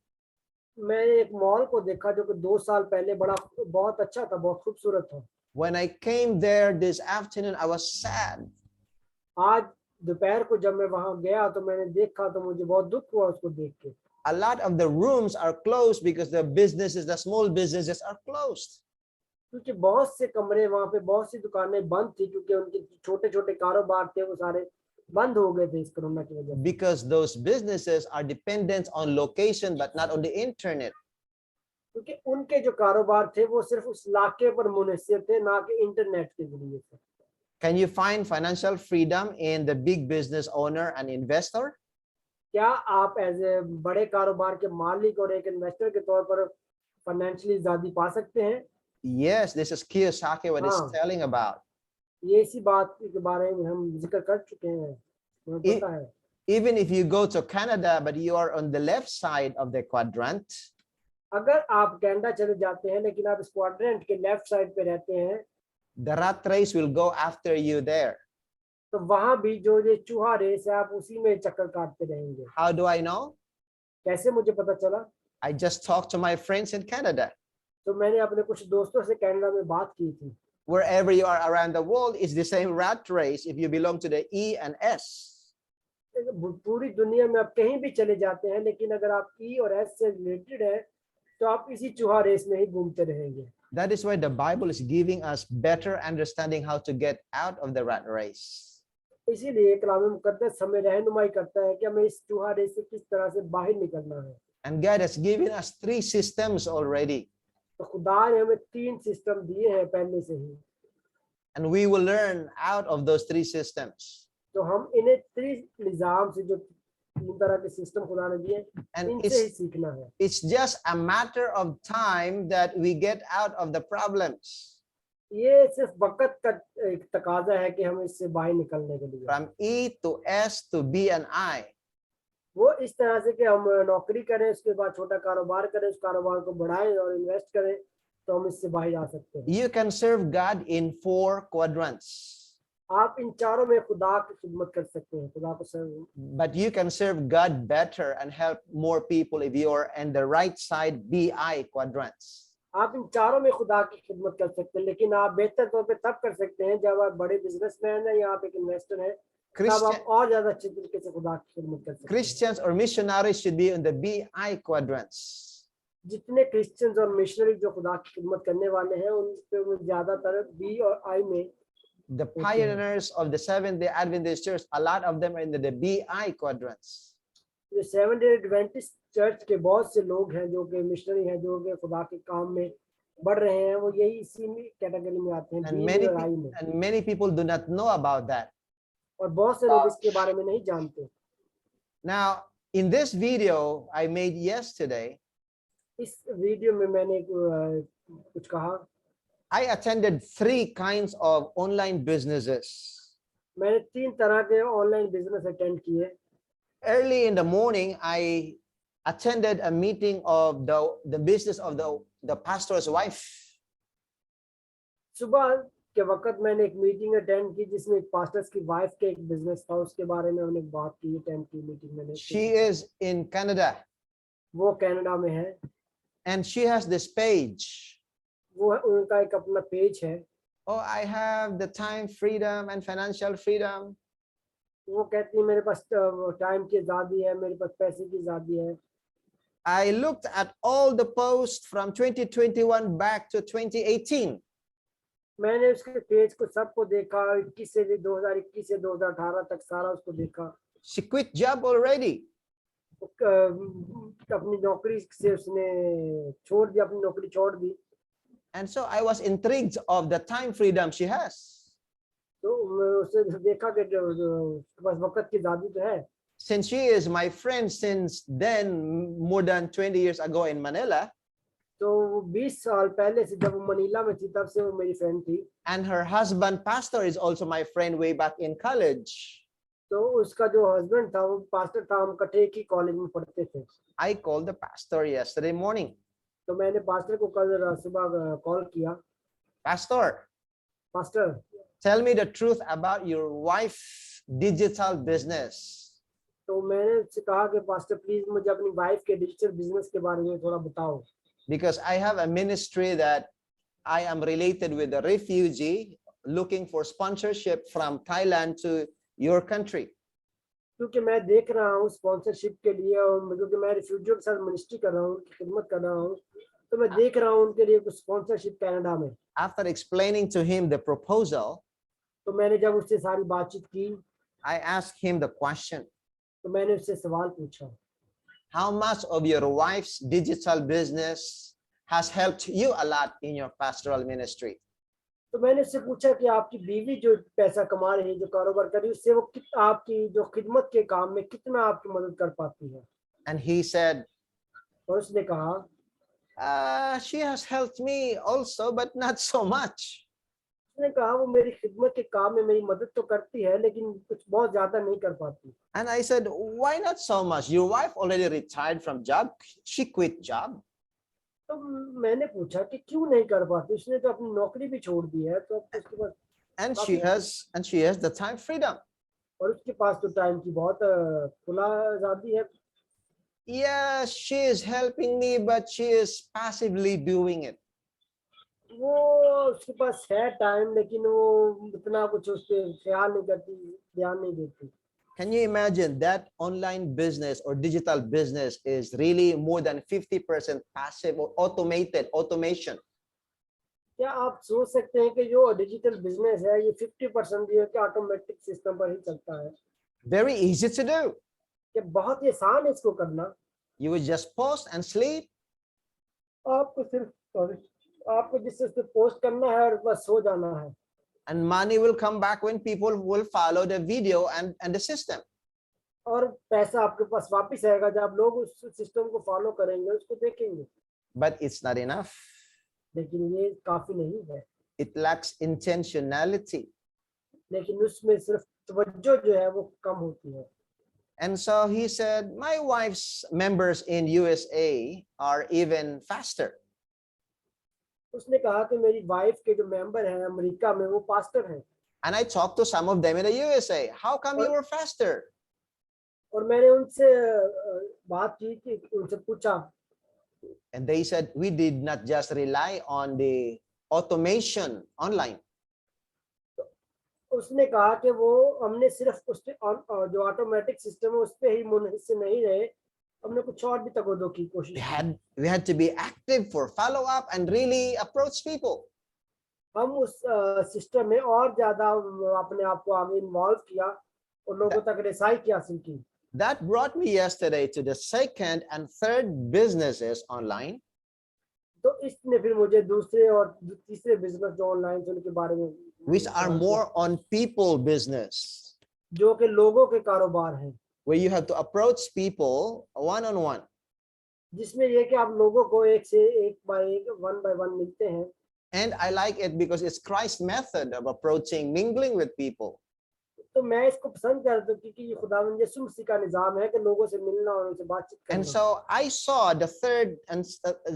B: मैंने एक मॉल को देखा जो कि 2 साल पहले बहुत अच्छा था, बहुत खूबसूरत था।
A: When I came there this afternoon, I was sad.
B: आज दोपहर को जब मैं वहां गया तो मैंने देखा तो मुझे बहुत दुख हुआ उसको देख के।
A: A lot of the rooms are closed because the businesses, the small businesses are closed.
B: क्योंकि बहुत से कमरे वहां पे, बहुत सी दुकानें बंद थी, क्योंकि उनके छोटे छोटे कारोबार थे वो सारे बंद हो गए थे इस कोरोना की वजह से।
A: Because those businesses are dependent on location but not on the internet.
B: क्योंकि उनके जो कारोबार थे वो सिर्फ उस इलाके पर मुनहसर थे, ना कि इंटरनेट के जरिए थे।
A: Can you find financial freedom in the big business owner and investor?
B: क्या आप एज ए बड़े कारोबार के मालिक और एक इन्वेस्टर के तौर पर फाइनेंशियली आजादी पा सकते हैं?
A: Yes, this is Kiyosaki what he's
B: हाँ।
A: telling about.
B: ये इसी बात के बारे में हम जिक्र कर चुके हैं, हमें
A: ये-
B: पता है।
A: Even if you go to Canada, but you are on the left side of the quadrant,
B: अगर आप कनाडा चले जाते हैं लेकिन आप इस क्वाड्रेंट के लेफ्ट साइड पे रहते हैं,
A: the rat race will go after you there.
B: तो वहां भी जो ये चूहा रेस है, आप उसी में चक्कर काटते रहेंगे।
A: How do I know?
B: कैसे मुझे पता चला?
A: I just talked to my friends in Canada.
B: तो मैंने अपने कुछ दोस्तों से कनाडा में बात की थी।
A: Wherever you are around the world, it's the same rat race if you belong to the E and S.
B: पूरी दुनिया में आप कहीं भी चले जाते हैं, लेकिन अगर आप ई और एस से रिलेटेड है तो आप इसी चूहा रेस में ही घूमते रहेंगे।
A: That is why the Bible is giving us better understanding how to get out of the rat race.
B: इसीलिए कलाम मुकद्दस हमें रहनुमाई करता है कि हमें इस चूहा रेस से किस तरह से बाहर निकलना है।
A: And God has given us 3 systems already.
B: तो खुदा ने हमें 3 सिस्टम दिए हैं पहले से ही,
A: And we will learn out of those 3 systems.
B: तो हम इन्हें 3 निजाम से, जो 3 तरह के सिस्टम खुदा ने दिए,
A: And
B: इनसे ही सीखना है।
A: it's just a matter of time that we get out of the problems.
B: ये सिर्फ वक्त का एक तकाजा है कि हम इससे बाहर निकलने के लिए।
A: From E to S to B and I.
B: वो इस तरह से कि हम नौकरी करें, उसके बाद छोटा कारोबार करें, उस कारोबार को बढ़ाएं और इन्वेस्ट करें, तो हम इससे बाहर जा सकते हैं।
A: You can serve God in 4 quadrants.
B: आप इन चारों में खुदा की खिदमत कर सकते हैं, खुदा को सर्व।
A: But you can serve God better and help more people if you are in the right side BI quadrants.
B: आप इन चारों में खुदा की खिदमत कर सकते हैं, लेकिन आप बेहतर तौर पे तब कर सकते हैं जब आप बड़े बिजनेसमैन हैं या आप एक इन्वेस्टर हैं, तब आप और ज्यादा अच्छे तरीके से खुदा की खिदमत कर सकते हैं।
A: Christians or missionaries should be in the BI quadrants.
B: जितने क्रिश्चियंस और मिशनरी जो खुदा की खिदमत करने वाले हैं, उन पे ज्यादातर बी और आई में।
A: The pioneers of the Seventh-day Adventist Church, a lot of them are in the BI quadrants.
B: जो 7 डे एडवेंटिस्ट चर्च के बहुत से लोग हैं जो कि मिशनरी हैं, जो कि खुदा के काम में बढ़ रहे हैं, वो यही इसी में कैटेगरी में आते हैं,
A: And
B: बी और आई में।
A: many people do not know about that.
B: और बहुत से लोग इसके बारे में नहीं जानते।
A: Now, in this video I made yesterday,
B: इस वीडियो में मैंने कुछ कहा।
A: I attended 3 kinds of online businesses.
B: मैंने 3 तरह के ऑनलाइन बिजनेस अटेंड किए।
A: Early in the morning, I attended a meeting of the business of the pastor's wife.
B: सुबह के वक्त मैंने एक मीटिंग अटेंड की जिसमें एक पास्टर्स की वाइफ के एक बिजनेस था, उसके बारे में हमने बात की। अटेंड की मीटिंग मैंने।
A: She is in Canada
B: वो कनाडा में है,
A: and she has this page.
B: वो उनका एक अपना पेज है।
A: Oh, I have the time freedom and financial freedom.
B: वो कहती है मेरे पास टाइम की आज़ादी है, मेरे पास पैसे की आज़ादी है।
A: I looked at all the posts from 2021 back to 2018.
B: मैंने उसके पेज को सबको देखा, 2021 से 2018 तक सारा उसको देखा।
A: She quit job already.
B: अपनी नौकरी से उसने छोड़ दिया, अपनी नौकरी छोड़ दी।
A: And so I was intrigued of the time freedom she has.
B: तो मैं उसे देखा कि उसके पास वक्त की आज़ादी तो है।
A: Since she is my friend since then, more than 20 years ago in Manila,
B: तो 20 साल पहले से जब वो मनीला में थी तब से वो मेरी फ्रेंड थी।
A: and her husband pastor is also my friend way back in college.
B: तो उसका जो हस्बैंड था वो पास्टर था, हम इकट्ठे एक ही कॉलेज में पढ़ते थे।
A: I called the pastor yesterday morning.
B: तो मैंने पास्टर को कल सुबह कॉल किया।
A: Pastor,
B: pastor,
A: tell me the truth about your wife's digital business.
B: तो मैंने उससे कहा कि पास्टर प्लीज मुझे अपनी वाइफ के डिजिटल बिजनेस के बारे में थोड़ा बताओ।
A: Because I have a ministry that I am related with a refugee looking for sponsorship from Thailand to your country.
B: क्योंकि मैं देख रहा हूँ स्पॉन्सरशिप के लिए, और क्योंकि मैं रिफ्यूजियों के साथ मिनिस्ट्री कर रहा हूँ, उनकी खिदमत कर रहा हूँ, तो मैं देख रहा हूँ उनके लिए कुछ स्पॉन्सरशिप कनाडा में।
A: After explaining to him the proposal,
B: तो मैंने जब उससे सारी बातचीत की,
A: I asked him the question,
B: तो मैंने उससे सवाल पूछा,
A: how much of your wife's digital business has helped you a lot in your pastoral ministry.
B: तो मैंने उससे पूछा कि आपकी बीवी जो पैसा कमा रही है, जो कारोबार कर रही है, उससे वो आपकी जो खिदमत के काम में कितना आपकी मदद कर पाती है?
A: And he said,
B: और उसने कहा,
A: she has helped me also, but not so much.
B: उसने कहा वो मेरी खिदमत के काम में मेरी मदद तो करती है, लेकिन कुछ बहुत ज्यादा नहीं कर पाती।
A: And I said, why not so much? Your wife already retired from job. She quit job.
B: तो मैंने पूछा कि क्यों नहीं कर पाती? उसने तो अपनी नौकरी भी छोड़ दी है, तो अब उसके पास
A: And she has the time freedom.
B: और उसके पास तो टाइम की बहुत खुला आजादी है।
A: Yeah, she is helping me, but she is passively doing it.
B: वो उसके पास है टाइम, लेकिन वो इतना कुछ उस पर ख्याल नहीं करती, ध्यान नहीं देती।
A: Can you imagine that online business or digital business is really more than 50% passive or automation?
B: क्या आप सोच सकते हैं कि जो डिजिटल बिजनेस है ये 50% भी है कि ऑटोमेटिक सिस्टम पर ही चलता है?
A: Very easy to do.
B: कि बहुत ही आसान है इसको करना।
A: You would just post and sleep.
B: आपको आपको जिससे उस पे पोस्ट करना है और बस सो जाना है।
A: And money will come back when people will follow the video and the system.
B: और पैसा आपके पास वापस आएगा जब लोग उस सिस्टम को फॉलो करेंगे, उसको देखेंगे।
A: But it's not enough.
B: लेकिन ये काफी नहीं है।
A: It lacks intentionality.
B: लेकिन उसमें सिर्फ तवज्जो जो है वो कम होती है।
A: And so he said, my wife's members in USA are even faster.
B: उसने कहा कि मेरी वाइफ के जो मेंबर हैं अमेरिका में वो पास्टर हैं।
A: And I talked to some of them in the USA. How come you were faster?
B: और मैंने उनसे बात की कि उनसे पूछा।
A: And they said, we did not just rely on the automation online.
B: उसने कहा कि वो हमने सिर्फ उस पे जो ऑटोमेटिक सिस्टम है उस पे ही मुनहसर नहीं रहे, हमने कुछ और भी तगोदो की कोशिश की।
A: We had to be active for follow up and really approach people.
B: हम उस सिस्टम में और ज्यादा अपने आप को आगे इन्वॉल्व किया और लोगों तक रसाई की हासिल की।
A: That brought me yesterday to the second and third businesses online.
B: तो इसने फिर मुझे दूसरे और तीसरे बिजनेस जो ऑनलाइन थे उनके बारे में,
A: which are more on people business,
B: जो कि लोगों के कारोबार हैं,
A: where you have to approach people one on one.
B: जिसमें ये कि आप लोगों को एक से एक वन बाय वन मिलते हैं।
A: And I like it because it's Christ's method of approaching, mingling with people.
B: तो मैं इसको पसंद करता हूँ क्योंकि ये खुदावंद यीशु मसीह का निजाम है कि लोगों से मिलना और उनसे बातचीत करना।
A: And so I saw the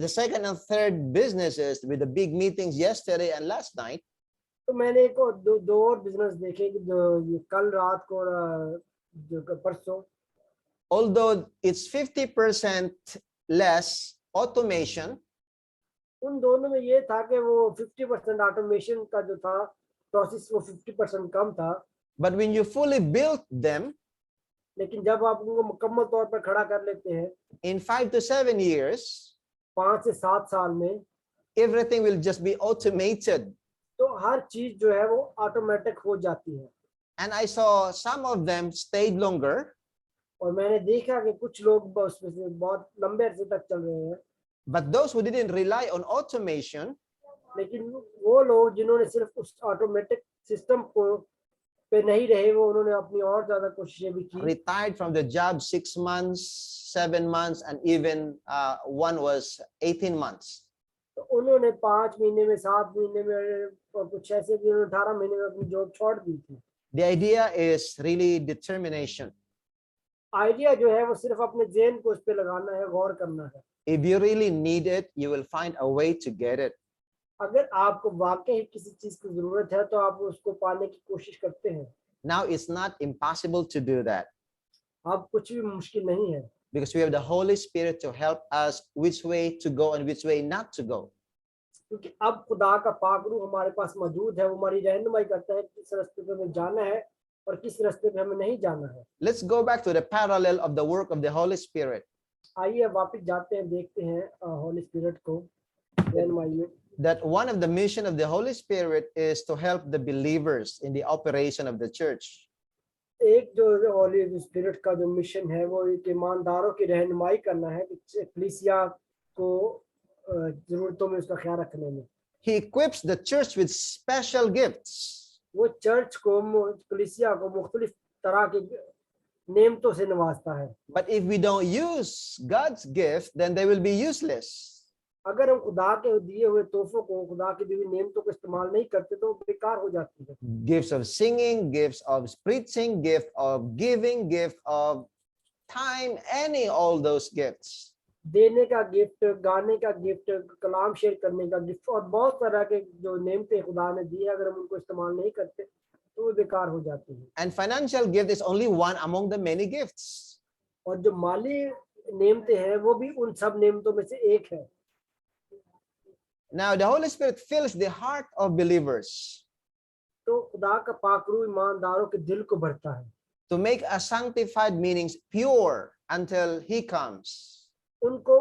A: second and third businesses with the big meetings yesterday and last night.
B: तो मैंने एक और दो और बिजनेस देखे कि जो ये कल रात को और जो परसों,
A: Although it's 50% less automation,
B: उन दोनों में ये था कि वो 50% ऑटोमेशन का जो था प्रोसेस वो 50% कम था।
A: but when you fully build them,
B: लेकिन जब आप उनको मुकम्मल तौर पर खड़ा कर लेते हैं
A: in 5 to 7 years,
B: 5 से 7 साल में,
A: everything will just be automated.
B: तो हर चीज जो है वो ऑटोमेटिक हो जाती है।
A: And I saw some of them stayed longer.
B: और मैंने देखा कि कुछ लोग उसमें से बहुत लंबे अरसे तक चल रहे हैं।
A: But those who didn't rely on automation,
B: लेकिन वो लोग जिन्होंने सिर्फ उस ऑटोमेटिक सिस्टम को पे नहीं रहे, वो उन्होंने अपनी और ज्यादा कोशिशें भी की।
A: retired from the job 6 months, 7 months, and even one was 18 months.
B: तो उन्होंने 5 महीने में, 7 महीने में और कुछ ऐसे भी 18 महीने में अपनी जॉब छोड़ दी थी।
A: The idea is really determination.
B: Idea जो है वो सिर्फ अपने ज़हन को उस पे लगाना है, गौर करना है।
A: If you really need it, you will find a way to get it.
B: अगर आपको वाकई किसी चीज की जरूरत है तो आप उसको पाने की कोशिश करते हैं।
A: Now it's not impossible to do that
B: अब कुछ भी मुश्किल नहीं है,
A: because we have the Holy Spirit to help us which way to go and which way not to go.
B: क्योंकि अब खुदा का पाक रूह हमारे पास मौजूद है, वो हमारी रहनुमाई करता है किस रास्ते पे हमें जाना है और किस रास्ते पे हमें नहीं जाना है।
A: Let's go back to the parallel of the work of the Holy Spirit.
B: आइए वापस जाते हैं, देखते हैं होली स्पिरिट को रहनुमाई में।
A: That one of the mission of the Holy Spirit is to help the believers in the operation of the church.
B: एक जो होली स्पिरिट का जो मिशन है वो एक ईमानदारों की रहनुमाई करना है कि कलीसिया को जरूरतों में उसका ख्याल रखने में।
A: He equips the church with special gifts.
B: वो चर्च को कलीसिया को मुख्तलिफ तरह के नेमतों से नवाजता है।
A: But if we don't use God's gift, then they will be useless.
B: अगर हम खुदा के दिए हुए तोहफों को, खुदा की दी हुई नेमतों को इस्तेमाल नहीं करते तो बेकार हो जाती है।
A: Gifts of singing, gifts of preaching, gift of giving, gift of time, all those gifts.
B: देने का गिफ्ट, गाने का गिफ्ट, कलाम शेयर करने का गिफ्ट और बहुत तरह के जो नेमतें खुदा ने दी है, अगर हम उनको इस्तेमाल नहीं करते तो वो बेकार हो जाती है।
A: And financial gift is only one among the many gifts.
B: और जो माली नेमतें हैं वो भी उन सब नेमतों में से एक है।
A: Now the Holy Spirit fills the heart of believers
B: तो खुदा का पाकरू ईमानदारों के दिल को भरता है,
A: to make us sanctified, meanings pure until He comes.
B: उनको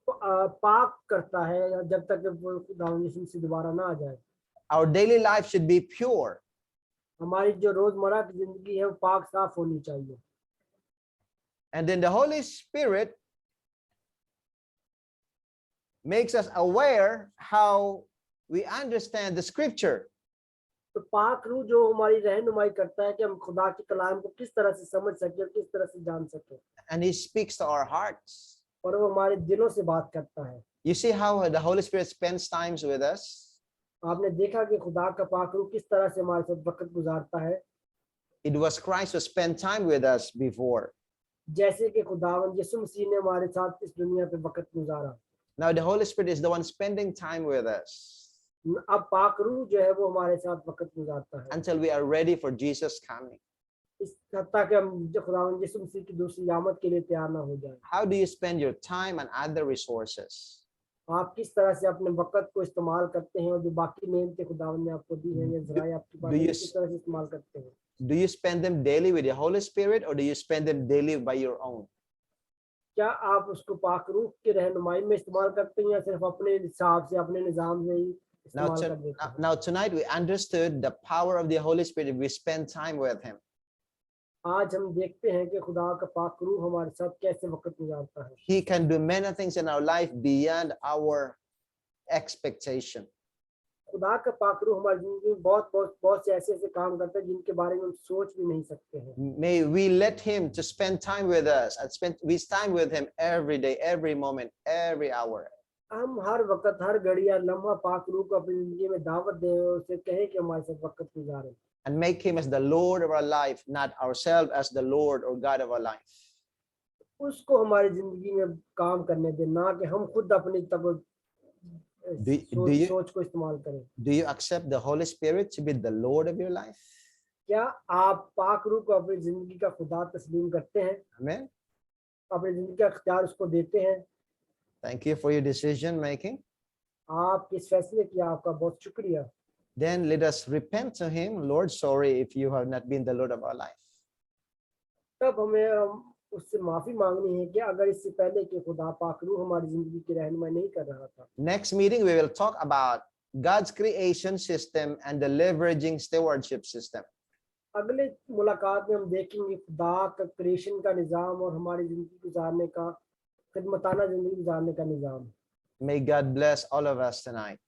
B: पाक करता है जब तक वो खुदा यीशु मसीह दोबारा ना आ जाए।
A: Our daily life should be pure.
B: हमारी जो रोजमर्रा की जिंदगी है वो पाक साफ होनी चाहिए।
A: And then the Holy Spirit makes us aware how we understand the scripture.
B: तो पाक रूह जो हमारी रहनुमाई करता है कि हम खुदा के कलाम को किस तरह से समझ सके और किस तरह से जान सके,
A: And He speaks to our hearts.
B: और वो हमारे दिलों से बात करता है।
A: You see how the Holy Spirit spends times with us?
B: आपने देखा कि खुदा का पाक रूह किस तरह से हमारे साथ वक्त गुजारता है।
A: It was Christ who spent time with us before.
B: जैसे कि खुदावंद यीशु मसीह ने हमारे साथ इस दुनिया पे वक्त गुजारा,
A: Now the Holy Spirit is the one spending time with us
B: अब पाक रूह जो है वो हमारे साथ वक्त गुजारता है
A: until we are ready for Jesus' coming.
B: इस हद तक कि हम जो खुदावंद यीशु मसीह की दूसरी आमद के लिए तैयार ना हो जाए।
A: How do you spend your time and other resources?
B: आप किस तरह से अपने वक्त को इस्तेमाल करते हैं और जो बाकी नेमतें खुदावंद ने आपको दी हैं या ज़राए आपके पास
A: Do you
B: किस तरह से इस्तेमाल करते हैं?
A: Do you spend them daily with the Holy Spirit, or do you spend them daily by your own?
B: क्या आप उसको पाक रूह की रहनुमाई में इस्तेमाल करते हैं या सिर्फ अपने हिसाब से, अपने निजाम से ही
A: Now,
B: इस्तेमाल कर देते हैं?
A: now tonight we understood the power of the Holy Spirit if we spend time with Him.
B: आज हम देखते हैं कि खुदा का पाक रूह हमारे साथ कैसे वक्त गुजारता है।
A: He can do many things in our life beyond our expectation.
B: खुदा का पाक रूह हमारी जिंदगी में बहुत से ऐसे काम करता है जिनके बारे में हम सोच भी नहीं सकते हैं।
A: May we let Him to spend time with us and spend time with Him every day, every moment, every hour.
B: हम हर वक्त, हर घड़ी, हर लम्हा पाक रूह को अपनी जिंदगी में दावत दें और उसे कहें कि हमारे साथ वक्त गुजारें।
A: And make Him as the Lord of our life, not ourselves as the Lord or God of our life.
B: उसको हमारी जिंदगी में काम करने दें, ना कि हम खुद अपनी सोच को इस्तेमाल करें।
A: Do you accept the Holy Spirit to be the Lord of your life?
B: क्या आप पाक रूह को अपनी जिंदगी का खुदा तस्लीम करते हैं?
A: Amen.
B: अपनी जिंदगी का इख्तियार उसको देते हैं?
A: Thank you for your decision making.
B: आप इस फैसले किया, आपका बहुत शुक्रिया।
A: Then let us repent to Him. Lord, sorry if you have not been the Lord of our life.
B: तब हमें उससे माफी मांगनी है कि अगर इससे पहले कि खुदा पाक रूह हमारी जिंदगी की रहनुमाई नहीं कर रहा था।
A: Next meeting, we will talk about God's creation system and the leveraging stewardship system.
B: अगले मुलाकात में हम देखेंगे खुदा का क्रिएशन का निजाम और हमारी जिंदगी गुजारने का, खिदमताना जिंदगी गुजारने का निजाम।
A: May God bless all of us tonight.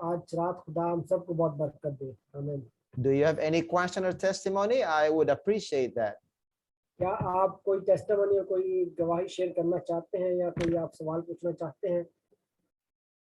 B: आज रात खुदा हम सबको बहुत बरकत दे। आमीन।
A: Do you have any question or testimony? I would appreciate that.
B: क्या आप कोई टेस्टिमनी या कोई गवाही शेयर करना चाहते हैं या कोई आप सवाल पूछना चाहते हैं